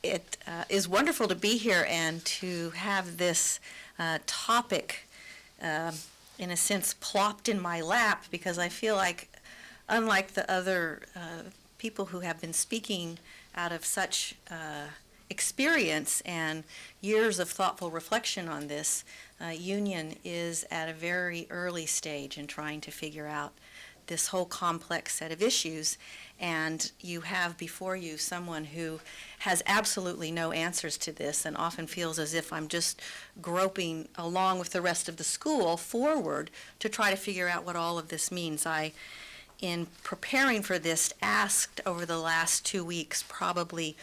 It is wonderful to be here and to have this topic, in a sense, plopped in my lap, because I feel like, unlike the other people who have been speaking out of such experience and years of thoughtful reflection on this, Union is at a very early stage in trying to figure out this whole complex set of issues, and you have before you someone who has absolutely no answers to this and often feels as if I'm just groping along with the rest of the school forward to try to figure out what all of this means. I, in preparing for this, asked over the last 2 weeks probably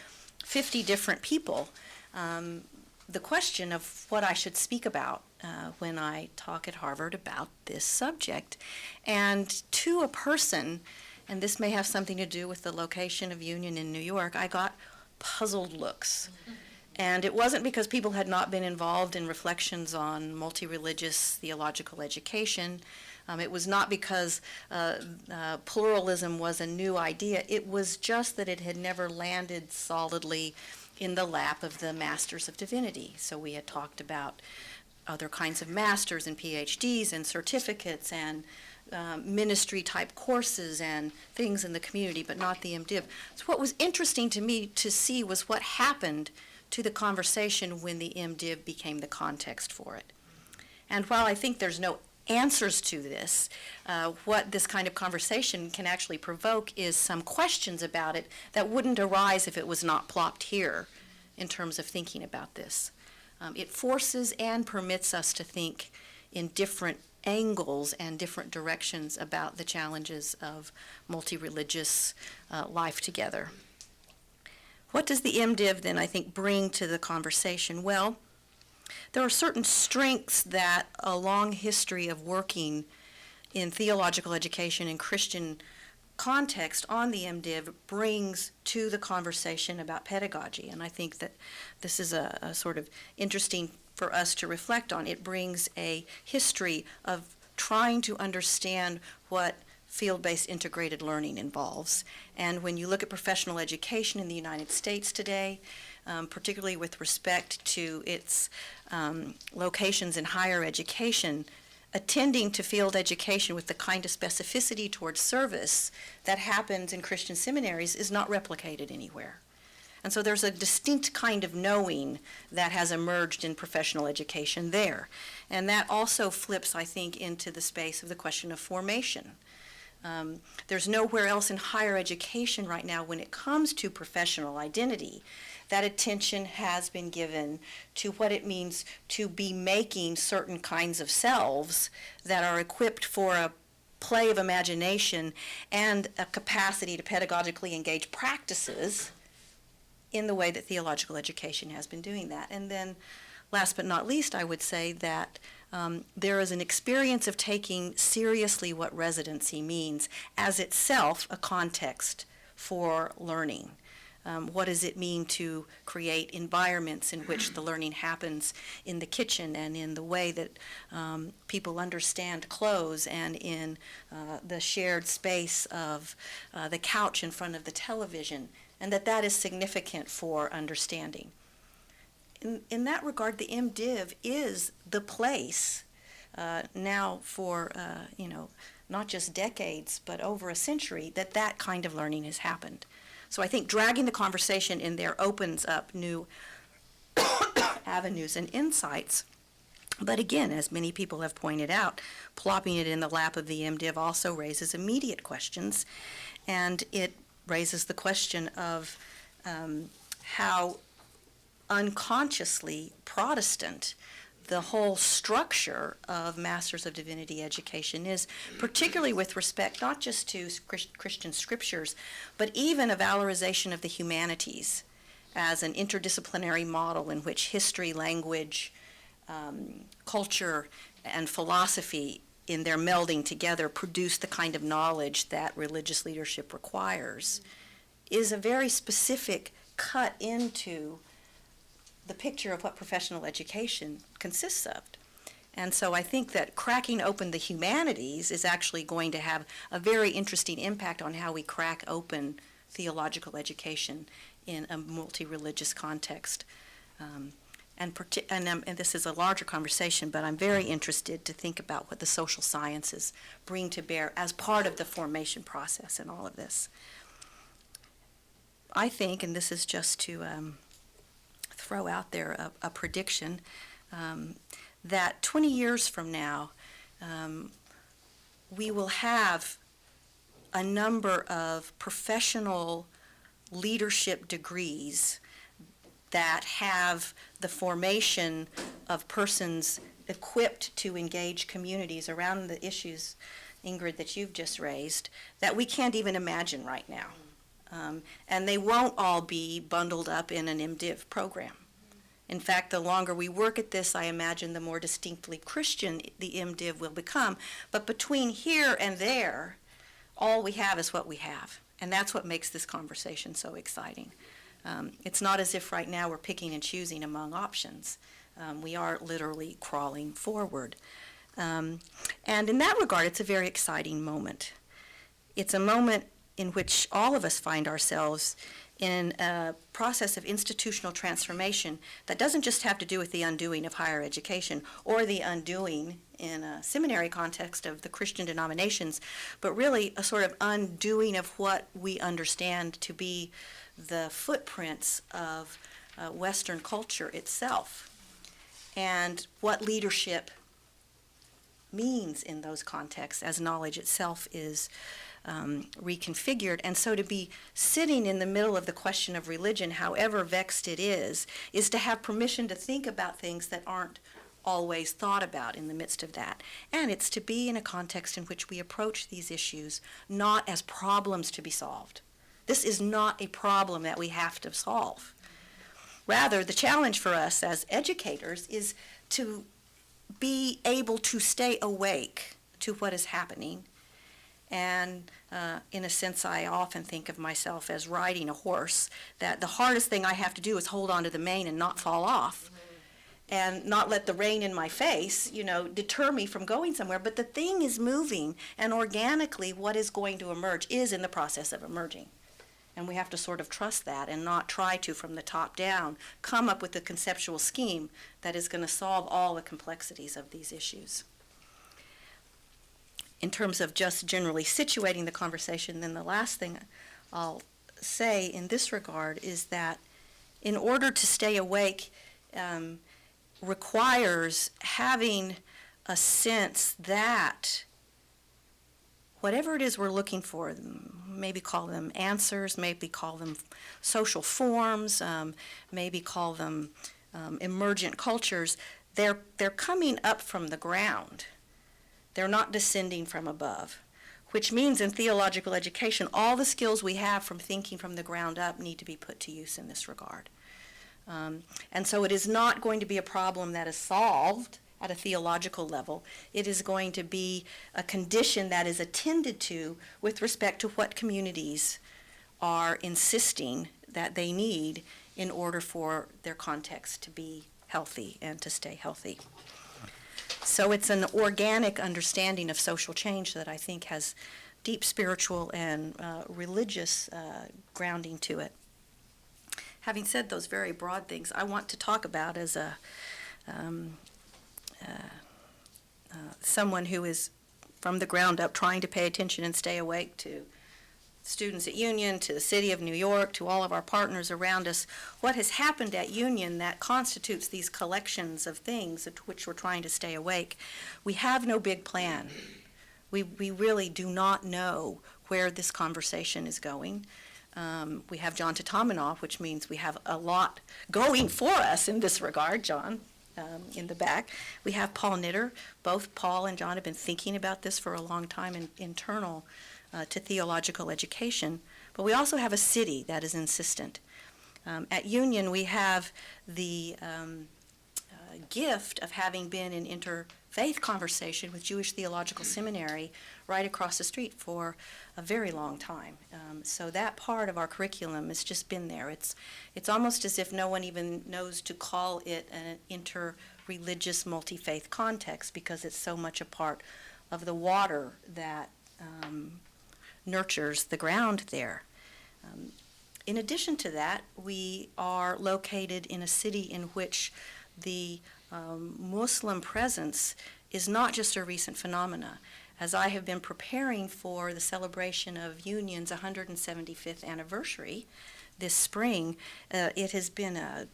50 different people the question of what I should speak about when I talk at Harvard about this subject. And to a person, and this may have something to do with the location of Union in New York, I got puzzled looks. And it wasn't because people had not been involved in reflections on multi-religious theological education. It was not because pluralism was a new idea. It was just that it had never landed solidly in the lap of the Masters of Divinity. So we had talked about other kinds of masters and PhDs and certificates and ministry-type courses and things in the community, but not the MDiv. So what was interesting to me to see was what happened to the conversation when the MDiv became the context for it. And while I think there's no answers to this, what this kind of conversation can actually provoke is some questions about it that wouldn't arise if it was not plopped here in terms of thinking about this. It forces and permits us to think in different angles and different directions about the challenges of multi-religious life together. What does the MDiv then, I think, bring to the conversation? Well, there are certain strengths that a long history of working in theological education and Christian context on the MDiv brings to the conversation about pedagogy. And I think that this is a sort of interesting for us to reflect on. It brings a history of trying to understand what field-based integrated learning involves. And when you look at professional education in the United States today, particularly with respect to its locations in higher education, attending to field education with the kind of specificity towards service that happens in Christian seminaries is not replicated anywhere. And so there's a distinct kind of knowing that has emerged in professional education there. And that also flips, I think, into the space of the question of formation. There's nowhere else in higher education right now when it comes to professional identity that attention has been given to what it means to be making certain kinds of selves that are equipped for a play of imagination and a capacity to pedagogically engage practices in the way that theological education has been doing that. And then, last but not least, I would say that there is an experience of taking seriously what residency means as itself a context for learning. What does it mean to create environments in which the learning happens in the kitchen and in the way that people understand clothes and in the shared space of the couch in front of the television, and that is significant for understanding. In that regard, the MDiv is the place now for, not just decades, but over a century, that kind of learning has happened. So I think dragging the conversation in there opens up new avenues and insights. But again, as many people have pointed out, plopping it in the lap of the MDiv also raises immediate questions, and it raises the question of how unconsciously Protestant the whole structure of Masters of Divinity education is, particularly with respect not just to Christian scriptures, but even a valorization of the humanities as an interdisciplinary model in which history, language, culture, and philosophy in their melding together produce the kind of knowledge that religious leadership requires, is a very specific cut into the picture of what professional education consists of. And so I think that cracking open the humanities is actually going to have a very interesting impact on how we crack open theological education in a multi-religious context. And this is a larger conversation, but I'm very interested to think about what the social sciences bring to bear as part of the formation process in all of this. I think, and this is just to throw out there a prediction, that 20 years from now, we will have a number of professional leadership degrees that have the formation of persons equipped to engage communities around the issues, Ingrid, that you've just raised, that we can't even imagine right now. And they won't all be bundled up in an MDiv program. In fact, the longer we work at this, I imagine the more distinctly Christian the MDiv will become. But between here and there, all we have is what we have. And that's what makes this conversation so exciting. It's not as if right now we're picking and choosing among options. We are literally crawling forward. And in that regard, it's a very exciting moment. It's a moment in which all of us find ourselves in a process of institutional transformation that doesn't just have to do with the undoing of higher education or the undoing in a seminary context of the Christian denominations, but really a sort of undoing of what we understand to be the footprints of Western culture itself and what leadership means in those contexts as knowledge itself is reconfigured. And so to be sitting in the middle of the question of religion, however vexed it is to have permission to think about things that aren't always thought about in the midst of that. And it's to be in a context in which we approach these issues not as problems to be solved. This is not a problem that we have to solve. Rather, the challenge for us as educators is to be able to stay awake to what is happening. And in a sense, I often think of myself as riding a horse, that the hardest thing I have to do is hold on to the mane and not fall off and not let the rain in my face, deter me from going somewhere. But the thing is moving, and organically what is going to emerge is in the process of emerging. And we have to sort of trust that and not try to, from the top down, come up with a conceptual scheme that is going to solve all the complexities of these issues. In terms of just generally situating the conversation, then the last thing I'll say in this regard is that in order to stay awake requires having a sense that whatever it is we're looking for, maybe call them answers, maybe call them social forms, maybe call them emergent cultures, they're coming up from the ground. They're not descending from above, which means in theological education, all the skills we have from thinking from the ground up need to be put to use in this regard. And so it is not going to be a problem that is solved at a theological level. It is going to be a condition that is attended to with respect to what communities are insisting that they need in order for their context to be healthy and to stay healthy. So it's an organic understanding of social change that I think has deep spiritual and religious grounding to it. Having said those very broad things, I want to talk about as a someone who is from the ground up trying to pay attention and stay awake to students at Union, to the city of New York, to all of our partners around us, what has happened at Union that constitutes these collections of things at which we're trying to stay awake. We have no big plan. We really do not know where this conversation is going. We have John Tatamanoff, which means we have a lot going for us in this regard, John. In the back. We have Paul Knitter. Both Paul and John have been thinking about this for a long time internal to theological education. But we also have a city that is insistent. At Union, we have the gift of having been in interfaith conversation with Jewish Theological Seminary right across the street for a very long time. So that part of our curriculum has just been there. It's almost as if no one even knows to call it an inter-religious, multi-faith context because it's so much a part of the water that nurtures the ground there. In addition to that, we are located in a city in which the Muslim presence is not just a recent phenomena. As I have been preparing for the celebration of Union's 175th anniversary this spring, it has been a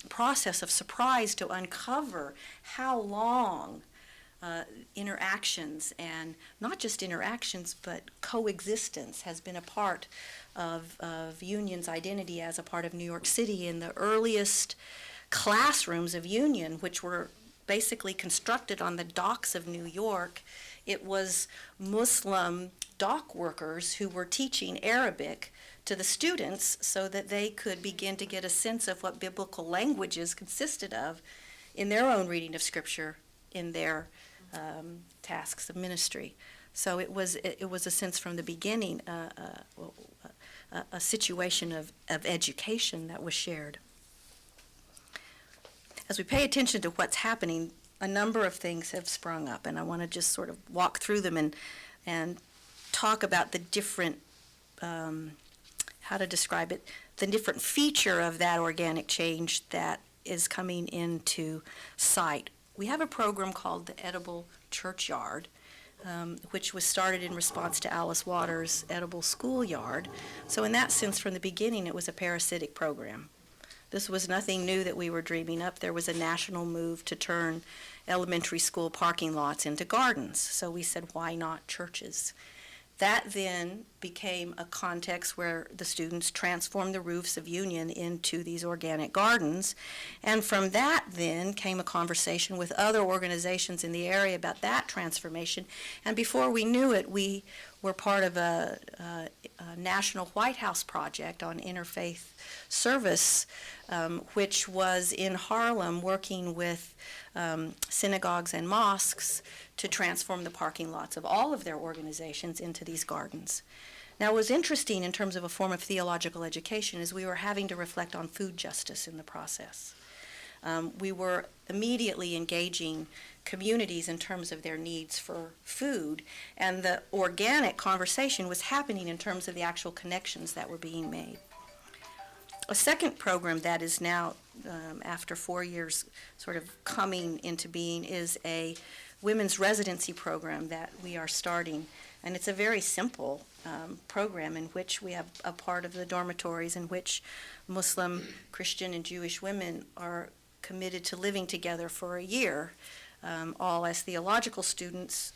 process of surprise to uncover how long interactions, and not just interactions, but coexistence has been a part of Union's identity as a part of New York City. In the earliest classrooms of Union, which were basically constructed on the docks of New York, it was Muslim dock workers who were teaching Arabic to the students so that they could begin to get a sense of what biblical languages consisted of in their own reading of Scripture in their tasks of ministry. So it was a sense from the beginning, a situation of education that was shared. As we pay attention to what's happening, a number of things have sprung up, and I want to just sort of walk through them and talk about the different, how to describe it, the different feature of that organic change that is coming into sight. We have a program called the Edible Churchyard, which was started in response to Alice Waters' Edible Schoolyard. So in that sense, from the beginning, it was a parasitic program. This was nothing new that we were dreaming up. There was a national move to turn elementary school parking lots into gardens. So we said, why not churches? That then became a context where the students transformed the roofs of Union into these organic gardens. And from that then came a conversation with other organizations in the area about that transformation. And before we knew it, we were part of a national White House project on interfaith service, which was in Harlem working with synagogues and mosques to transform the parking lots of all of their organizations into these gardens. Now, what was interesting in terms of a form of theological education is we were having to reflect on food justice in the process. We were immediately engaging communities in terms of their needs for food, and the organic conversation was happening in terms of the actual connections that were being made. A second program that is now, after 4 years, sort of coming into being is a women's residency program that we are starting. And it's a very simple program in which we have a part of the dormitories in which Muslim, Christian, and Jewish women are committed to living together for a year, all as theological students,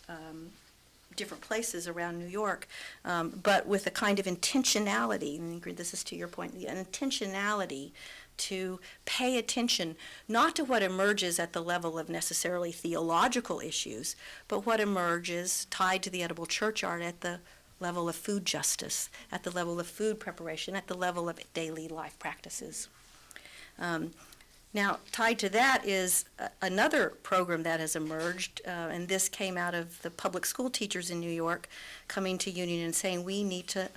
different places around New York, but with a kind of intentionality, and Ingrid, this is to your point, an intentionality to pay attention not to what emerges at the level of necessarily theological issues, but what emerges tied to the Edible Churchyard at the level of food justice, at the level of food preparation, at the level of daily life practices. Now, tied to that is another program that has emerged, and this came out of the public school teachers in New York coming to Union and saying we need to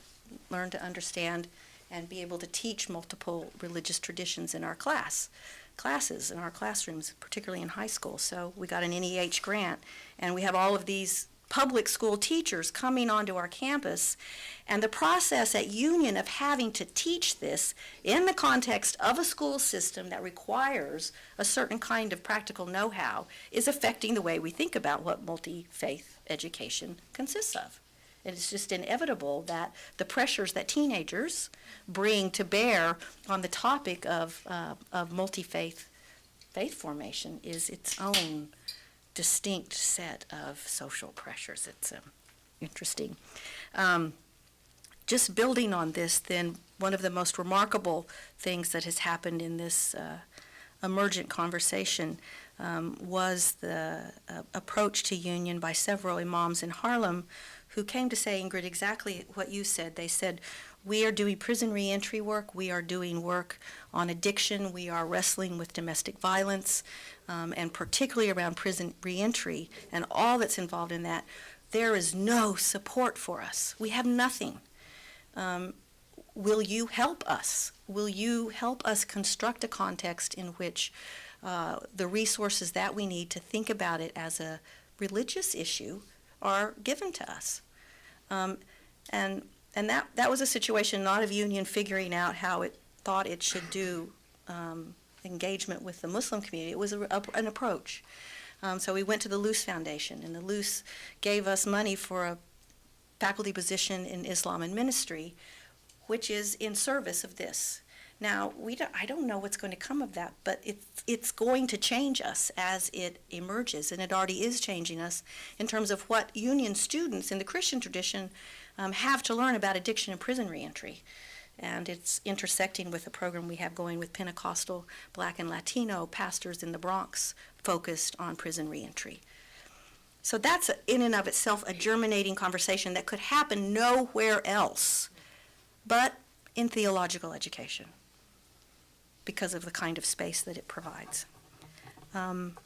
learn to understand and be able to teach multiple religious traditions in our classes, in our classrooms, particularly in high school. So we got an NEH grant, and we have all of these public school teachers coming onto our campus, and the process at Union of having to teach this in the context of a school system that requires a certain kind of practical know-how is affecting the way we think about what multi-faith education consists of. It's just inevitable that the pressures that teenagers bring to bear on the topic of multi-faith faith formation is its own distinct set of social pressures. It's interesting. Just building on this, then, one of the most remarkable things that has happened in this emergent conversation was the approach to Union by several imams in Harlem who came to say, Ingrid, exactly what you said. They said, we are doing prison reentry work, we are doing work on addiction, we are wrestling with domestic violence, and particularly around prison reentry and all that's involved in that. There is no support for us. We have nothing. Will you help us? Will you help us construct a context in which the resources that we need to think about it as a religious issue are given to us? And that was a situation not of Union figuring out how it thought it should do engagement with the Muslim community. It was an approach. So we went to the Luce Foundation, and the Luce gave us money for a faculty position in Islam and ministry, which is in service of this. Now, I don't know what's going to come of that, but it's going to change us as it emerges, and it already is changing us in terms of what Union students in the Christian tradition have to learn about addiction and prison reentry. And it's intersecting with the program we have going with Pentecostal, Black, and Latino pastors in the Bronx focused on prison reentry. So that's, in and of itself, a germinating conversation that could happen nowhere else but in theological education, because of the kind of space that it provides. And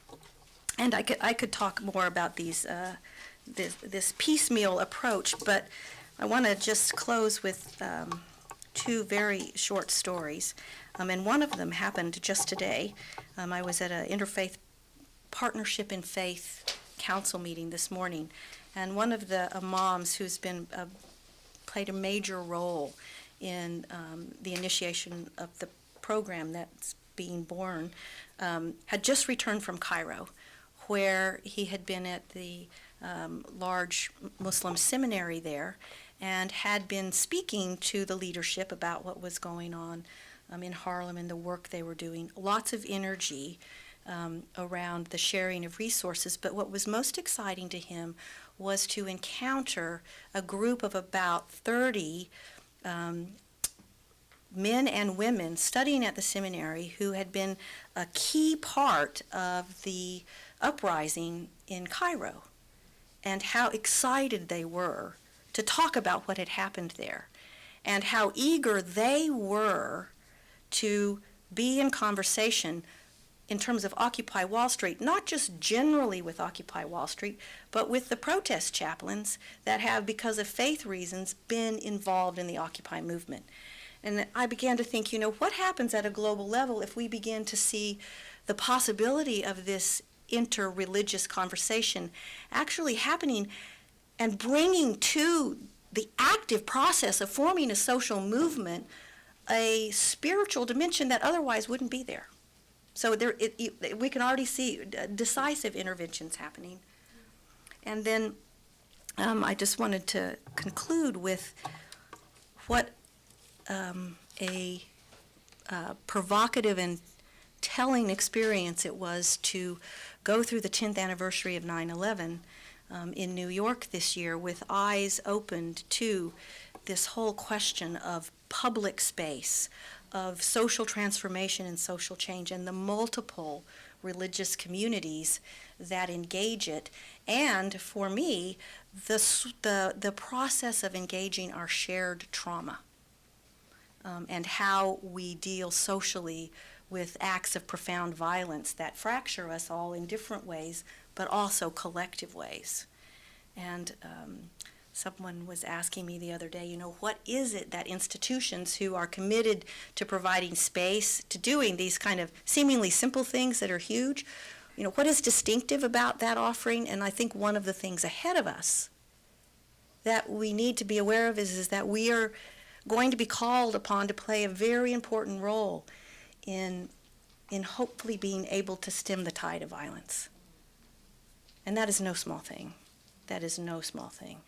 I could talk more about these this piecemeal approach, but I want to just close with two very short stories. And one of them happened just today. I was at an Interfaith Partnership in Faith council meeting this morning, and one of the moms who's been played a major role in the initiation of the program that's being born, had just returned from Cairo, where he had been at the large Muslim seminary there and had been speaking to the leadership about what was going on in Harlem and the work they were doing. Lots of energy around the sharing of resources, but what was most exciting to him was to encounter a group of about 30 men and women studying at the seminary who had been a key part of the uprising in Cairo, and how excited they were to talk about what had happened there, and how eager they were to be in conversation in terms of Occupy Wall Street, not just generally with Occupy Wall Street, but with the protest chaplains that have, because of faith reasons, been involved in the Occupy movement. And I began to think, what happens at a global level if we begin to see the possibility of this interreligious conversation actually happening and bringing to the active process of forming a social movement a spiritual dimension that otherwise wouldn't be there. So we can already see decisive interventions happening. And then I just wanted to conclude with what a provocative and telling experience it was to go through the 10th anniversary of 9/11 in New York this year with eyes opened to this whole question of public space, of social transformation and social change, and the multiple religious communities that engage it, and for me, the process of engaging our shared trauma, and how we deal socially with acts of profound violence that fracture us all in different ways, but also collective ways. And someone was asking me the other day, what is it that institutions who are committed to providing space, to doing these kind of seemingly simple things that are huge, what is distinctive about that offering? And I think one of the things ahead of us that we need to be aware of is that we are going to be called upon to play a very important role in hopefully being able to stem the tide of violence. And that is no small thing. That is no small thing.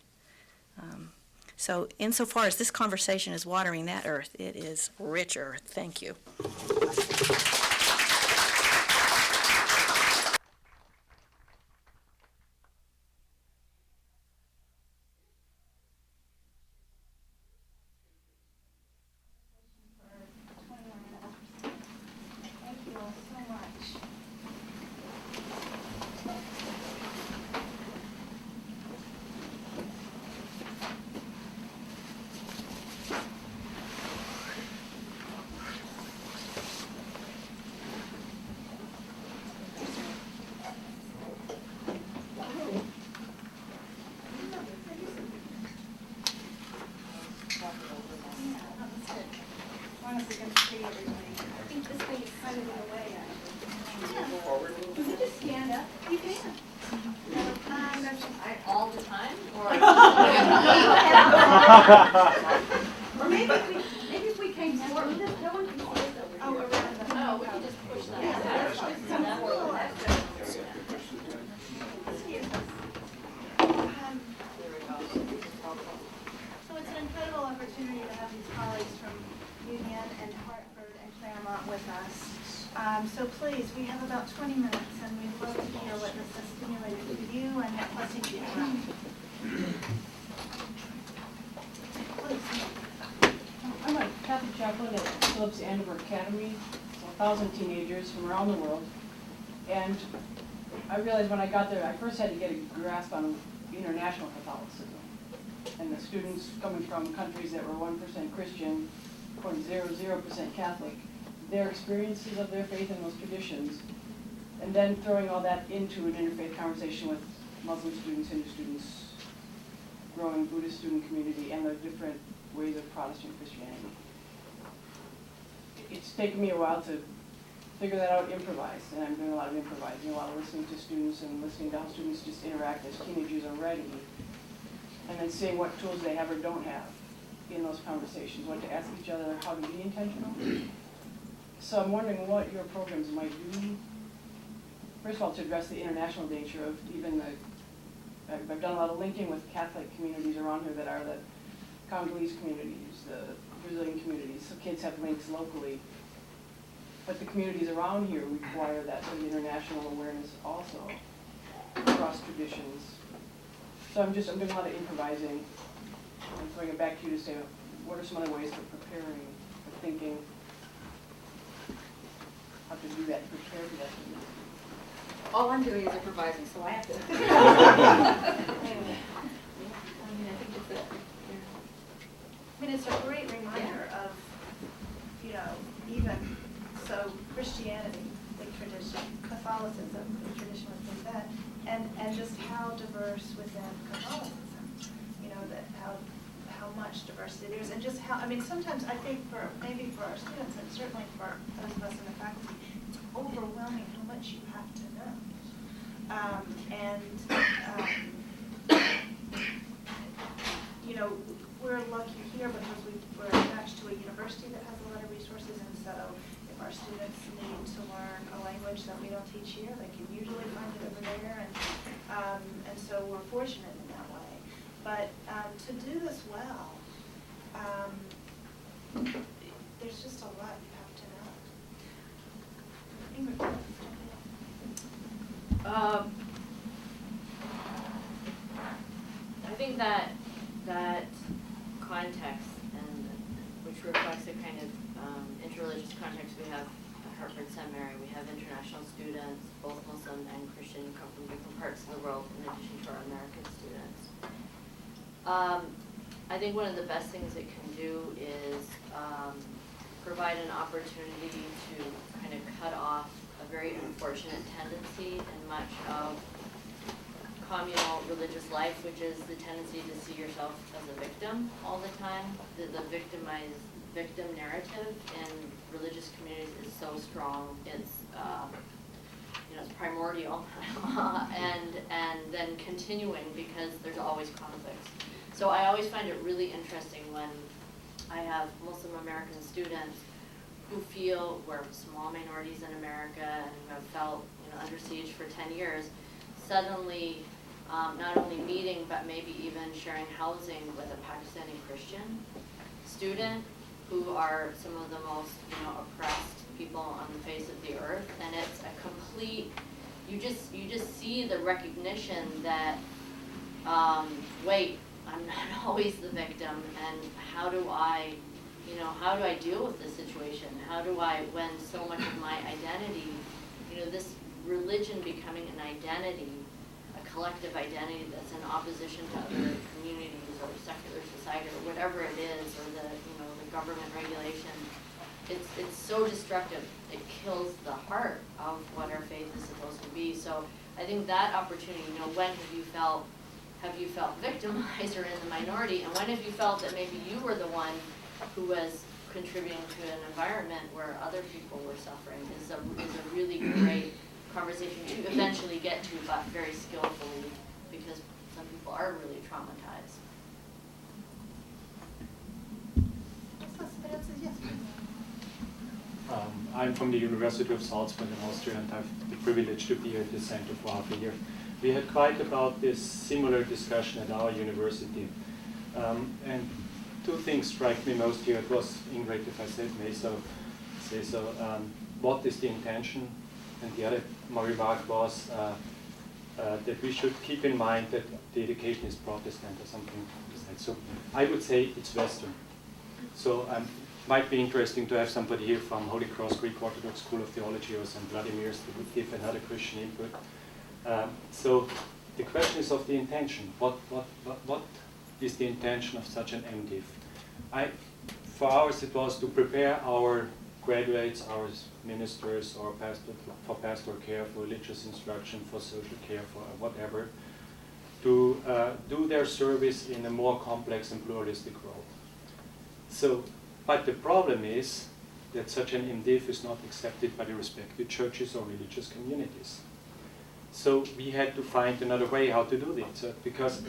So insofar as this conversation is watering that earth, it is rich earth. Thank you. All the time? Or maybe if we came forward, no one can see us over here. Around the No, we can just push that. So it's an incredible opportunity to have these colleagues from Union and Hartford and Claremont with us. So please, we have about 20 minutes, and we'd love to hear what this has stimulated for you and what blessings you have. Please. I'm a Catholic chaplain at Phillips Andover Academy. It's 1,000 teenagers from around the world. And I realized when I got there, I first had to get a grasp on international Catholicism. And the students coming from countries that were 1% Christian, 0% Catholic, their experiences of their faith and those traditions, and then throwing all that into an interfaith conversation with Muslim students, Hindu students, growing Buddhist student community, and the different ways of Protestant Christianity. It's taken me a while to figure that out, improvise, and I'm doing a lot of improvising, a lot of listening to students and listening to how students just interact as teenagers already, and then seeing what tools they have or don't have in those conversations, what to ask each other, how to be intentional. So I'm wondering what your programs might do, first of all, to address the international nature of even I've done a lot of linking with Catholic communities around here that are the Congolese communities, the Brazilian communities, so kids have links locally. But the communities around here require that sort of international awareness also, across traditions. So I'm doing a lot of improvising. I'm throwing it back to you to say, what are some other ways for preparing, for thinking, how to do that, prepare for that? All I'm doing is improvising, so I have to. I mean, I think it's a, I mean, it's a great reminder of, you know, even, so Christianity, big tradition, Catholicism, big tradition within that, and just how diverse within Catholicism, you know, that how much diversity there is, and just how, I mean, sometimes I think maybe for our students, and certainly for those of us in the faculty, it's overwhelming how much you have to know. You know, we're lucky here because we're attached to a university that has a lot of resources, and so if our students need to learn a language that we don't teach here, they can usually find it over there, and so we're fortunate in that way. But to do this well, there's just a lot you have to know. Ingrid. I think that context, and which reflects the kind of interreligious context we have at Hartford Seminary. We have international students, both Muslim and Christian, who come from different parts of the world, in addition to our American students. I think one of the best things it can do is provide an opportunity to kind of cut off a very unfortunate tendency in much of communal religious life, which is the tendency to see yourself as a victim all the time. The victim narrative in religious communities is so strong. It's it's primordial, and then continuing because there's always conflicts. So I always find it really interesting when I have Muslim American students who feel we're small minorities in America and who have felt under siege for 10 years, suddenly not only meeting but maybe even sharing housing with a Pakistani Christian student who are some of the most oppressed people on the face of the earth, and it's a complete, you just see the recognition that wait, I'm not always the victim, and how do I deal with this situation? How do I, when so much of my identity, this religion becoming an identity, a collective identity that's in opposition to other communities or secular society or whatever it is, or the government regulation, it's so destructive. It kills the heart of what our faith is supposed to be. So I think that opportunity, when have you felt victimized or in the minority, and when have you felt that maybe you were the one who was contributing to an environment where other people were suffering, is a really great conversation to eventually get to, but very skillfully, because some people are really traumatized. I'm from the University of Salzburg in Austria, and I have the privilege to be here at the center for half a year. We had quite about this similar discussion at our university, and two things strike me most here. It was, Ingrid, if I say so, what is the intention? And the other remark was that we should keep in mind that the education is Protestant or something like that. So I would say it's Western. So might be interesting to have somebody here from Holy Cross Greek Orthodox School of Theology or St. Vladimir's that would give another Christian input. So the question is of the intention. What is the intention of such an MDiv? For ours it was to prepare our graduates, our ministers, or for pastoral care, for religious instruction, for social care, for whatever, to do their service in a more complex and pluralistic world. So, but the problem is that such an MDiv is not accepted by the respective churches or religious communities. So we had to find another way how to do this, because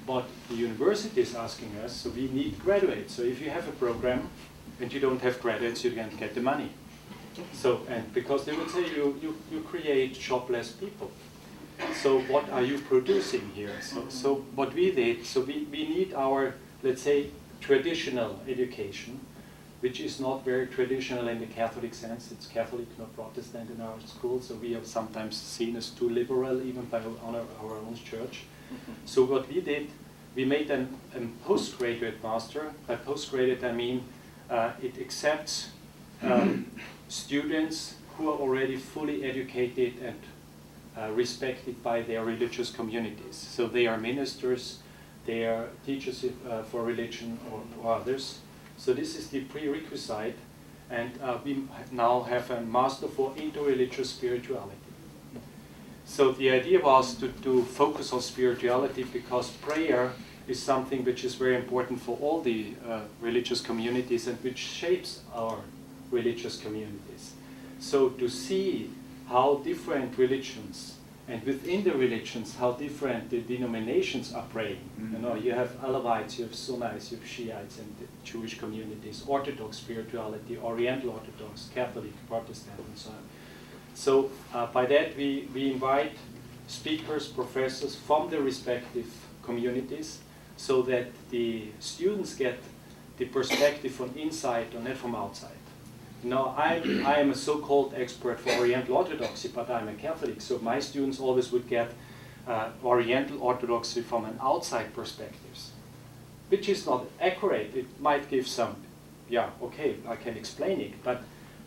But the university is asking us, so we need graduates. So if you have a program and you don't have graduates, you can't get the money. So, and because they would say you create jobless people. So what are you producing here? So what we did, so we need our, let's say, traditional education, which is not very traditional in the Catholic sense. It's Catholic, not Protestant in our school, so we are sometimes seen as too liberal even by our own church. So what we did, we made a postgraduate master. By postgraduate I mean it accepts students who are already fully educated and respected by their religious communities. So they are ministers, they are teachers for religion or others. So this is the prerequisite, and we now have a master for interreligious spirituality. So the idea was to focus on spirituality because prayer is something which is very important for all the religious communities and which shapes our religious communities. So to see how different religions and within the religions how different the denominations are praying. You know, you have Alawites, you have Sunnites, you have Shiites in the Jewish communities, Orthodox spirituality, Oriental Orthodox, Catholic, Protestant, and so on. So by that we invite speakers, professors from the respective communities so that the students get the perspective from inside or not from outside. Now, I am a so-called expert for Oriental Orthodoxy, but I'm a Catholic, so my students always would get Oriental Orthodoxy from an outside perspective, which is not accurate. It might give some, yeah, okay, I can explain it, but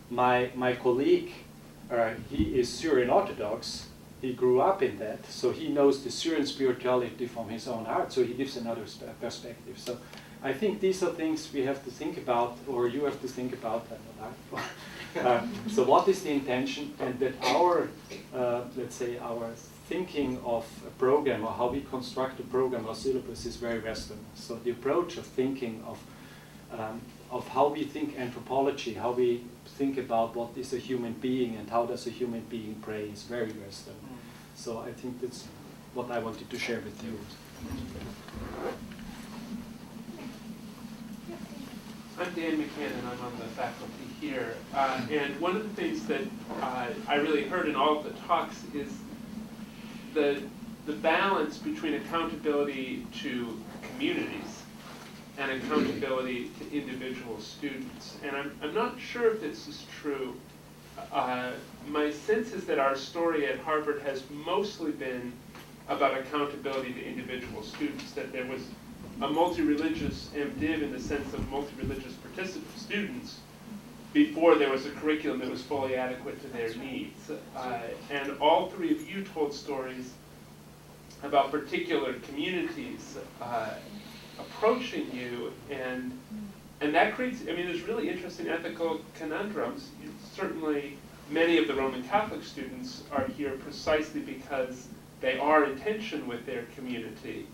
my colleague, he is Syrian Orthodox, he grew up in that, so he knows the Syrian spirituality from his own heart, so he gives another perspective. So I think these are things we have to think about, or you have to think about, so what is the intention, and that our, let's say, our thinking of a program, or how we construct a program or syllabus is very Western. So the approach of thinking of how we think anthropology, how we think about what is a human being and how does a human being pray is very Western. So I think that's what I wanted to share with you. I'm Dan McCann, and I'm on the faculty here. And one of the things that I really heard in all of the talks is the balance between accountability to communities and accountability to individual students. And I'm not sure if this is true. My sense is that our story at Harvard has mostly been about accountability to individual students, that there was a multi-religious MDiv in the sense of multi-religious participant students before there was a curriculum that was fully adequate to their needs. And all three of you told stories about particular communities approaching you, and that creates, I mean, there's really interesting ethical conundrums. Certainly, many of the Roman Catholic students are here precisely because they are in tension with their community.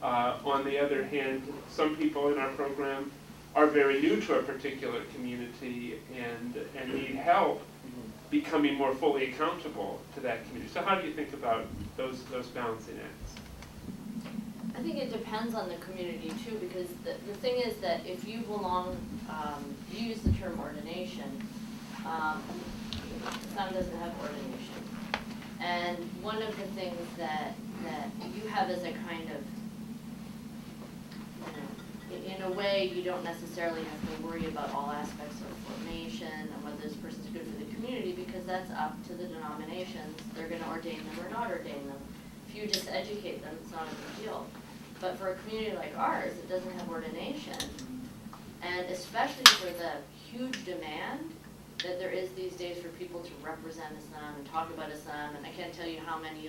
On the other hand, some people in our program are very new to a particular community and need help becoming more fully accountable to that community. So how do you think about those balancing acts? I think it depends on the community too, because the thing is that if you belong, you use the term ordination, Islam doesn't have ordination. And one of the things that you have as a kind of, in a way, you don't necessarily have to worry about all aspects of formation and whether this person's good for the community, because that's up to the denominations. They're going to ordain them or not ordain them. If you just educate them, it's not a big deal. But for a community like ours, it doesn't have ordination, and especially for the huge demand that there is these days for people to represent Islam and talk about Islam, and I can't tell you how many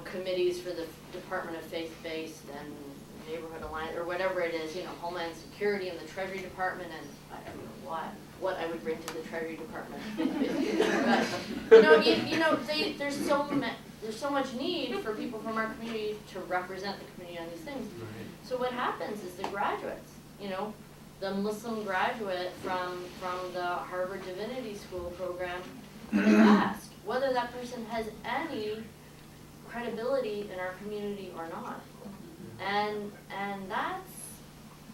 committees for the Department of Faith-Based and Neighborhood Alliance, or whatever it is, Homeland Security and the Treasury Department, and I don't know what I would bring to the Treasury Department. But, there's so much need for people from our community to represent the community on these things. Right. So what happens is the graduates, the Muslim graduate from the Harvard Divinity School program, is asked whether that person has any credibility in our community or not. And that's,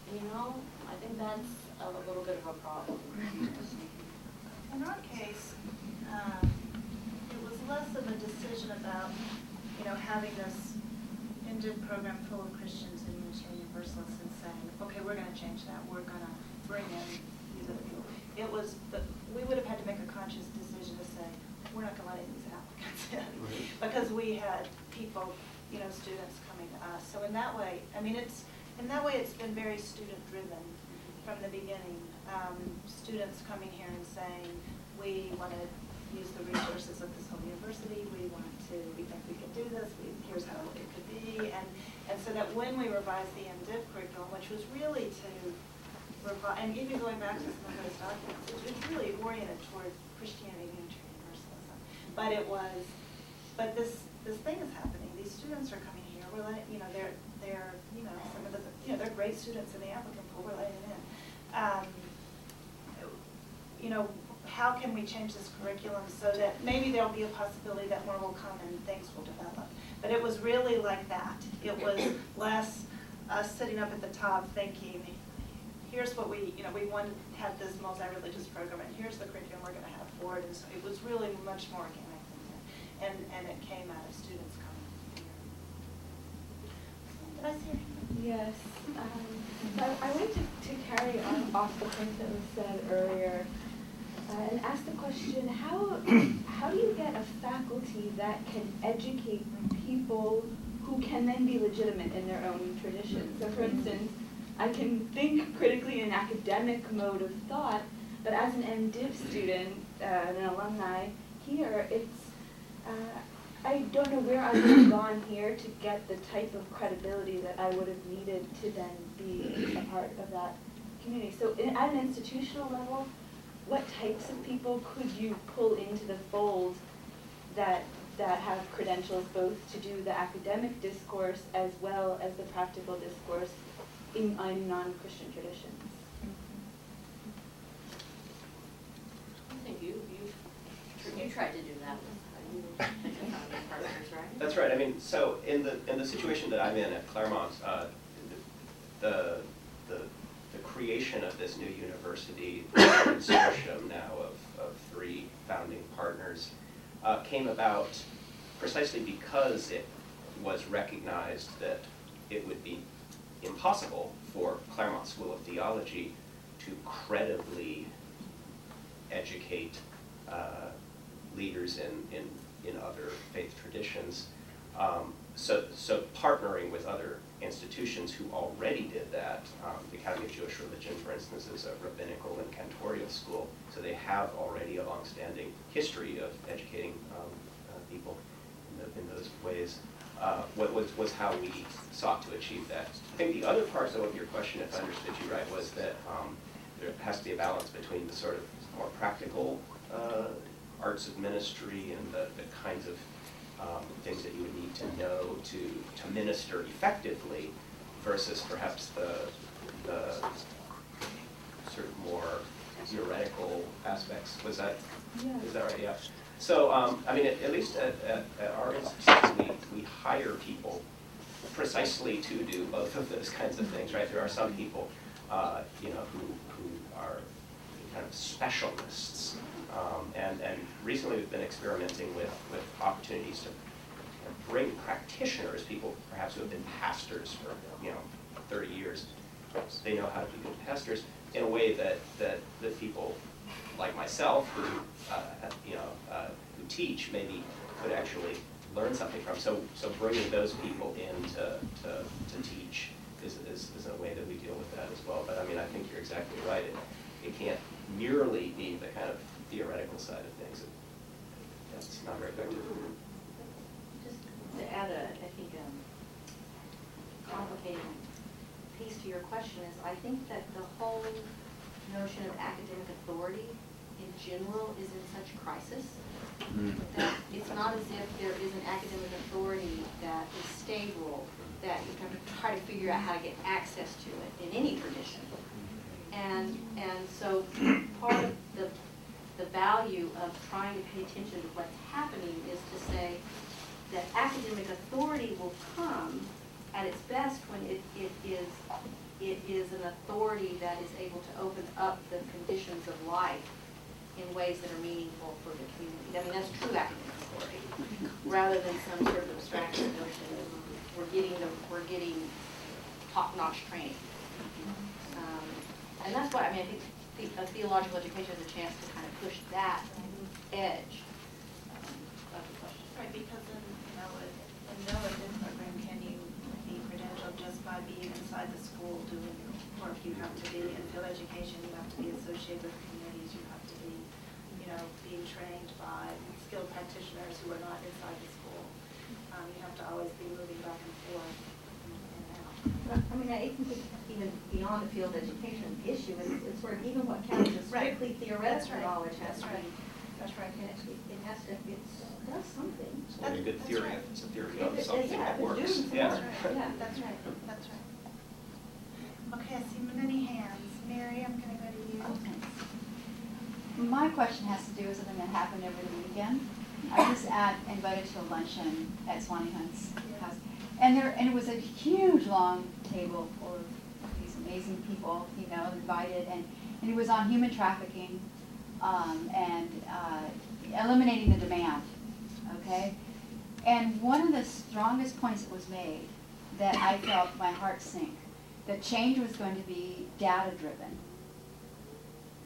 I think that's a little bit of a problem. In our case, it was less of a decision about, having this MDiv program full of Christians and Unitarian Universalists and saying, okay, we're going to change that. We're going to bring in these other people. It was, we would have had to make a conscious decision to say, we're not going to let any of these applicants in. Because we had people, students coming to us. So in that way, it's been very student-driven from the beginning. Students coming here and saying, we want to use the resources of this whole university. We think we can do this. Here's how it could be. And so that when we revised the MDiv curriculum, which was really to revise, and even going back to some of those documents, it's really oriented toward Christianity and Unitarian Universalism. But this thing is happening. These students are coming here. We're letting, they're some of the, they're great students in the applicant pool. We're letting them in. How can we change this curriculum so that maybe there'll be a possibility that more will come and things will develop. But it was really like that. It was less us sitting up at the top thinking, here's what we want to have this multi-religious program, and here's the curriculum we're going to have for it. And so it was really much more organic than that. And it came out of students coming here. Did I see your hand? Yes. So I wanted to carry on off the point that was said earlier and ask the question, how do you get a faculty that can educate people who can then be legitimate in their own tradition? So for instance, I can think critically in an academic mode of thought, but as an MDiv student, an alumni here, I don't know where I would have gone here to get the type of credibility that I would have needed to then be a part of that community. So at an institutional level, what types of people could you pull into the fold that have credentials both to do the academic discourse as well as the practical discourse in non-Christian traditions? I think you tried to do that with partners, right? That's right. I mean, so in the situation that I'm in at Claremont, the creation of this new university, the consortium now of 3 founding partners, came about precisely because it was recognized that it would be impossible for Claremont School of Theology to credibly educate leaders in other faith traditions. So partnering with other institutions who already did that, the Academy of Jewish Religion, for instance, is a rabbinical and cantorial school, so they have already a longstanding history of educating people in those ways. Was how we sought to achieve that. I think the other part of your question, if I understood you right, was that there has to be a balance between the sort of more practical arts of ministry and the kinds of things that you would need to know to minister effectively versus perhaps the sort of more theoretical aspects. Is that right? Yeah. So, I mean, at least at our institute, we hire people precisely to do both of those kinds of things, right? There are some people, who are kind of specialists, and recently we've been experimenting with opportunities to bring practitioners, people perhaps who have been pastors for 30 years. They know how to be good pastors in a way that people like myself who who teach maybe could actually learn something from. So bringing those people in to teach is a way that we deal with that as well. But I mean, I think you're exactly right. It can't merely be the kind of theoretical side of things. That's not very effective. Just to add I think, complicating piece to your question is, I think that the whole notion of academic authority in general is in such crisis that it's not as if there is an academic authority that is stable, that you have to try to figure out how to get access to it in any tradition. And so part of the value of trying to pay attention to what's happening is to say, that academic authority will come at its best when it is an authority that is able to open up the conditions of life in ways that are meaningful for the community. I mean, that's true academic authority, rather than some sort of abstraction notion of we're getting top-notch training. And that's why, I mean, I think a theological education is a chance to kind of push that edge of the question. Right, because in no MDiv program can you be credentialed just by being inside the school doing your work. You have to be in field education, you have to be associated with communities, you have to be, being trained by skilled practitioners who are not inside the school. You have to always be moving back and forth in and out. I mean, I think even beyond the field education issue, it's sort of even what counts as strictly theoretical knowledge has to be. That's right. And it has to, it does something. It's only a good theory if it's a theory of It- something yeah, that if it's works. doing Yeah. something, yeah. That's right, that's right. Okay, I see many hands. Mary, I'm gonna go to you. My question has to do with something that happened over the weekend. I was invited to a luncheon at Swanee Hunt's house. And it was a huge, long table full of these amazing people, invited. And it was on human trafficking and eliminating the demand, okay? And one of the strongest points that was made that I felt my heart sink, that change was going to be data-driven,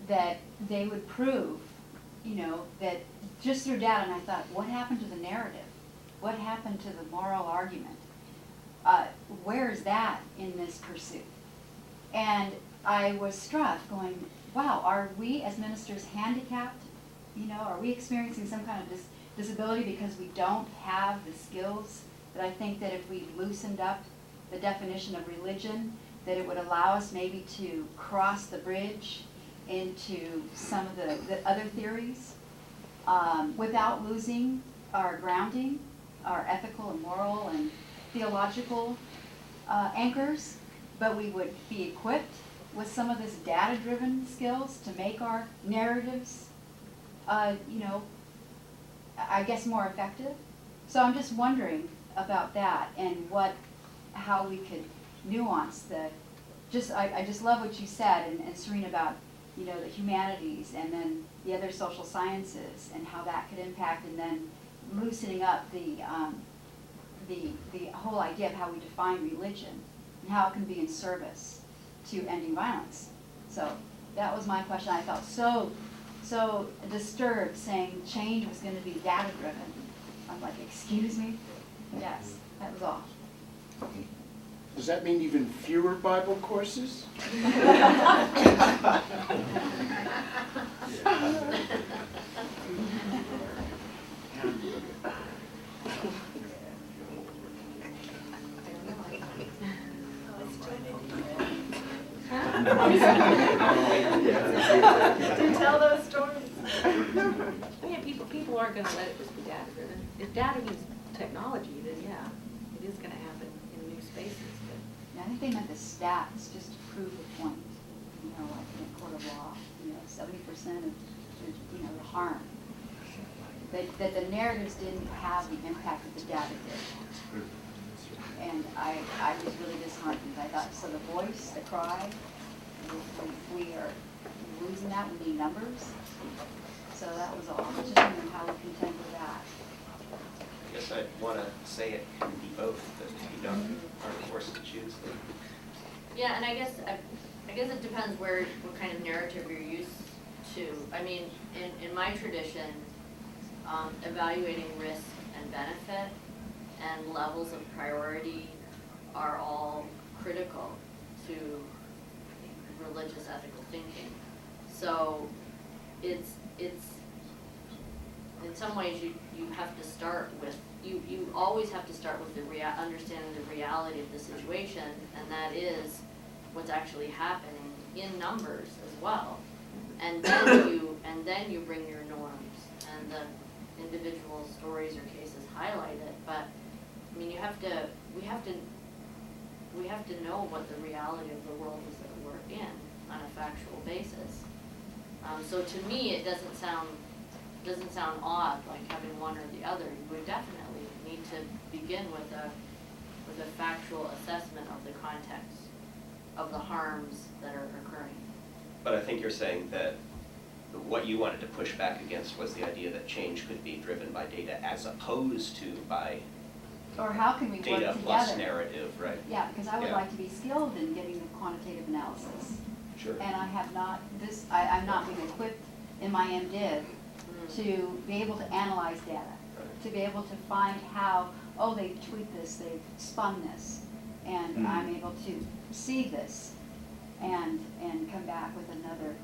that they would prove, that just through data, and I thought, what happened to the narrative? What happened to the moral argument? Where is that in this pursuit? And I was struck going, wow, are we as ministers handicapped? Are we experiencing some kind of disability because we don't have the skills that I think that if we loosened up the definition of religion, that it would allow us maybe to cross the bridge into some of the other theories without losing our grounding, our ethical and moral and theological anchors, but we would be equipped with some of this data-driven skills to make our narratives, I guess more effective. So I'm just wondering about that and how we could nuance I just love what you said, and Serene, about the humanities and then the other social sciences and how that could impact, and then loosening up the whole idea of how we define religion and how it can be in service to ending violence. So that was my question. I felt so disturbed saying change was going to be data driven. I'm like, excuse me? Yes, that was all. Does that mean even fewer Bible courses? To tell those stories. Yeah, people aren't gonna let it just be data driven. If data means technology, then yeah, it is gonna happen in new spaces, but. Yeah, I think they meant the stats just to prove the point. Like in a court of law, 70% of the harm. That the narratives didn't have the impact that the data did. And I was really disheartened. I thought, so the voice, the cry, we are losing that. We need numbers. So that was all. I was just wondering how we contend with that. I guess I'd want to say it can be both, that you aren't forced to choose. Yeah, and I guess it depends what kind of narrative you're used to. I mean, in my tradition, evaluating risk and benefit and levels of priority are all critical to religious ethical thinking. So it's in some ways you have to start with, you always have to start with understanding the reality of the situation, and that is what's actually happening in numbers as well. And then you bring your norms, and the individual stories or cases highlight it. But I mean, we have to know what the reality of the world is that we're in on a factual basis. So to me, it doesn't sound odd, like having one or the other. You would definitely need to begin with a factual assessment of the context of the harms that are occurring. But I think you're saying that what you wanted to push back against was the idea that change could be driven by data as opposed to by Or how can we work together? data plus narrative, right? Yeah, because I would Yeah. like to be skilled in getting the quantitative analysis. Sure. And I have not, I'm not being equipped in my MDiv to be able to analyze data, to be able to find how, oh, they tweet this, they've spun this, and I'm able to see this and come back with another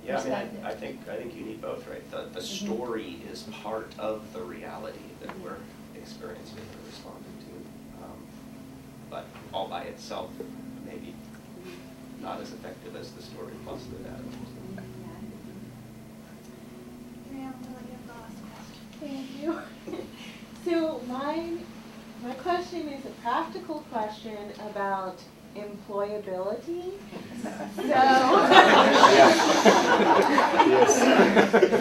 Yeah, I mean, perspective. I think you need both, right? The story is part of the reality that we're experiencing and responding to. But all by itself, maybe not as effective as the story plus the data. Thank you. So my question is a practical question about employability.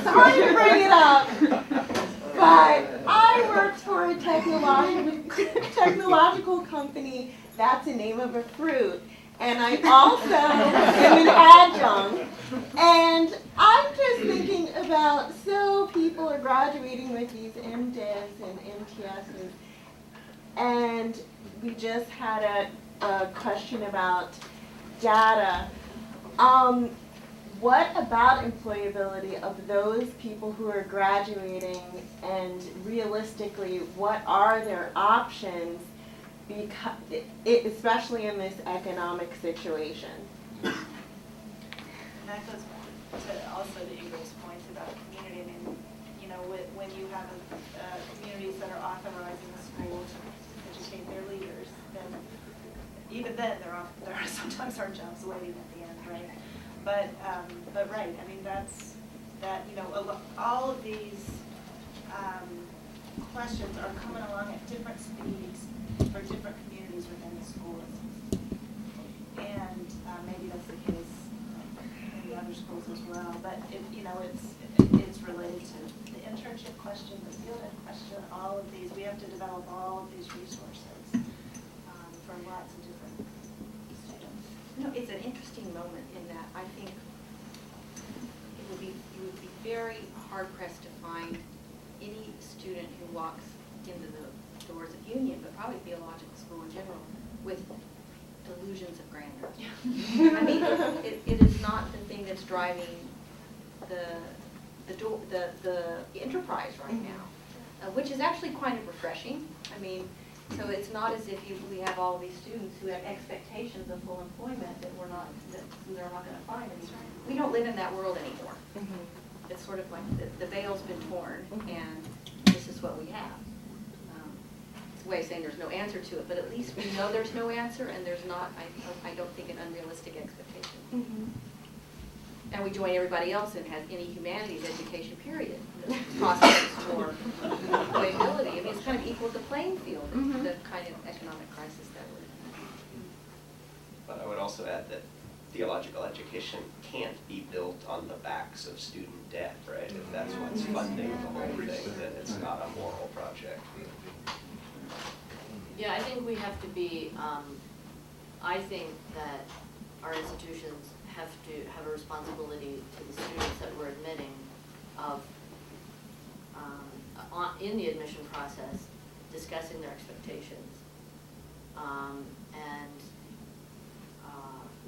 Sorry to bring it up, but I worked for a technological company that's the name of a fruit. And I also am an adjunct. And I'm just thinking about, so people are graduating with these MDivs and MTSs, and we just had a question about data. What about employability of those people who are graduating, and realistically, what are their options, especially in this economic situation? And that goes to also to Ingrid's point about community. I mean, you know, when you have communities that are authorizing the school to educate their leaders, then even then there sometimes are jobs waiting at the end, right? But right, I mean, you know, all of these questions are coming along at different speeds for different communities within the schools. And maybe that's the case in the other schools as well. But you know, it's related to the internship question, the field ed question, all of these. We have to develop all of these resources for lots of different students. You know, it's an interesting moment in that I think it would be very hard pressed to find any student who walks into the doors of Union, but probably theological school in general, with delusions of grandeur. I mean, it is not the thing that's driving the enterprise right now, which is actually kind of refreshing. I mean, so it's not as if we have all these students who have expectations of full employment that they're not going to find. I mean, we don't live in that world anymore. It's sort of like the veil's been torn, and this is what we have. It's a way of saying there's no answer to it, but at least we know there's no answer, and there's not, I don't think, an unrealistic expectation. And we join everybody else and has any humanities education, period. The prospects for employability. I mean, it's kind of equal the playing field, the kind of economic crisis that we're in. But I would also add that theological education can't be built on the backs of student debt, right? If that's what's funding the whole thing, then it's not a moral project. Yeah, I think we have to be, I think that our institutions have to have a responsibility to the students that we're admitting of, in the admission process, discussing their expectations, and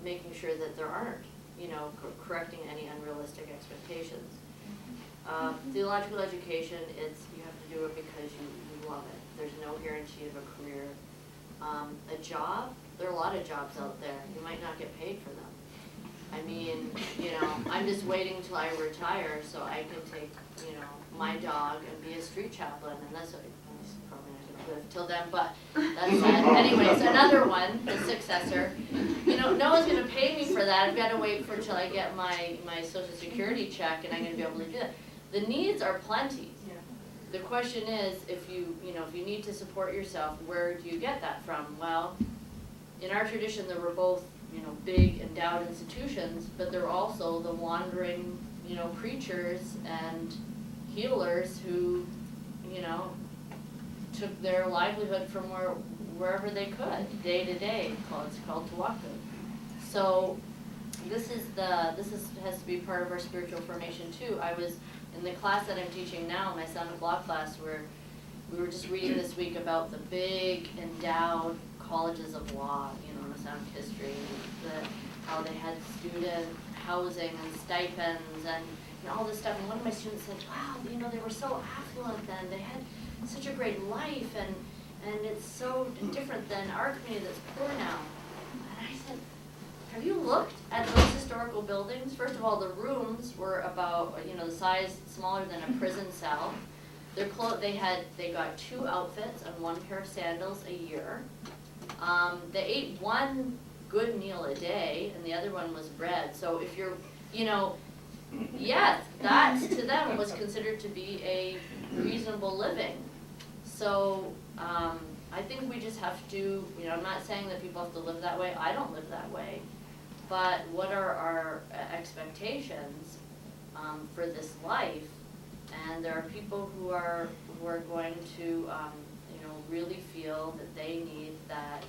making sure that there aren't, you know, correcting any unrealistic expectations. Theological education, you have to do it because you love it. There's no guarantee of a career. A job, there are a lot of jobs out there. You might not get paid for them. I mean, you know, I'm just waiting until I retire so I can take, you know, my dog and be a street chaplain, and that's what, I'm probably not gonna live till then, but that's that. Anyways, another one, the successor. You know, no one's gonna pay me for that. I've gotta wait till I get my Social Security check, and I'm gonna be able to do that. The needs are plenty. The question is, if you need to support yourself, where do you get that from? Well, in our tradition, there were both, you know, big endowed institutions, but there were also the wandering, you know, preachers and healers who, you know, took their livelihood from wherever they could, day to day. It's called tawakkul. So this has to be part of our spiritual formation too. I was in the class that I'm teaching now, my 7th law class, where we were just reading this week about the big endowed colleges of law, in Islamic history, how they had student housing and stipends and all this stuff. And one of my students said, wow, they were so affluent then. They had such a great life, and it's so different than our community that's poor now. And I said, have you looked at those historical buildings? First of all, the rooms were about, the size smaller than a prison cell. Their they got 2 outfits and 1 pair of sandals a year. They ate 1 good meal a day, and the other one was bread. So if you're, yes, that to them was considered to be a reasonable living. So I think we just have to, I'm not saying that people have to live that way. I don't live that way. But what are our expectations for this life? And there are people who are going to, really feel that they need that,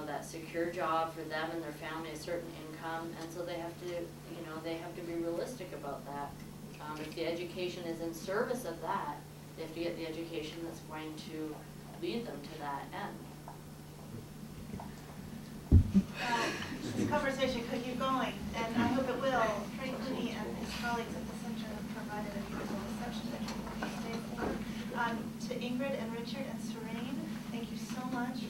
that secure job for them and their family, a certain income, and so they have to be realistic about that. If the education is in service of that, they have to get the education that's going to lead them to that end. Well, this conversation could keep going, and I hope it will. Frank Clooney and his colleagues at the center have provided a beautiful reception that you will stay for. To Ingrid and Richard and Serene, thank you so much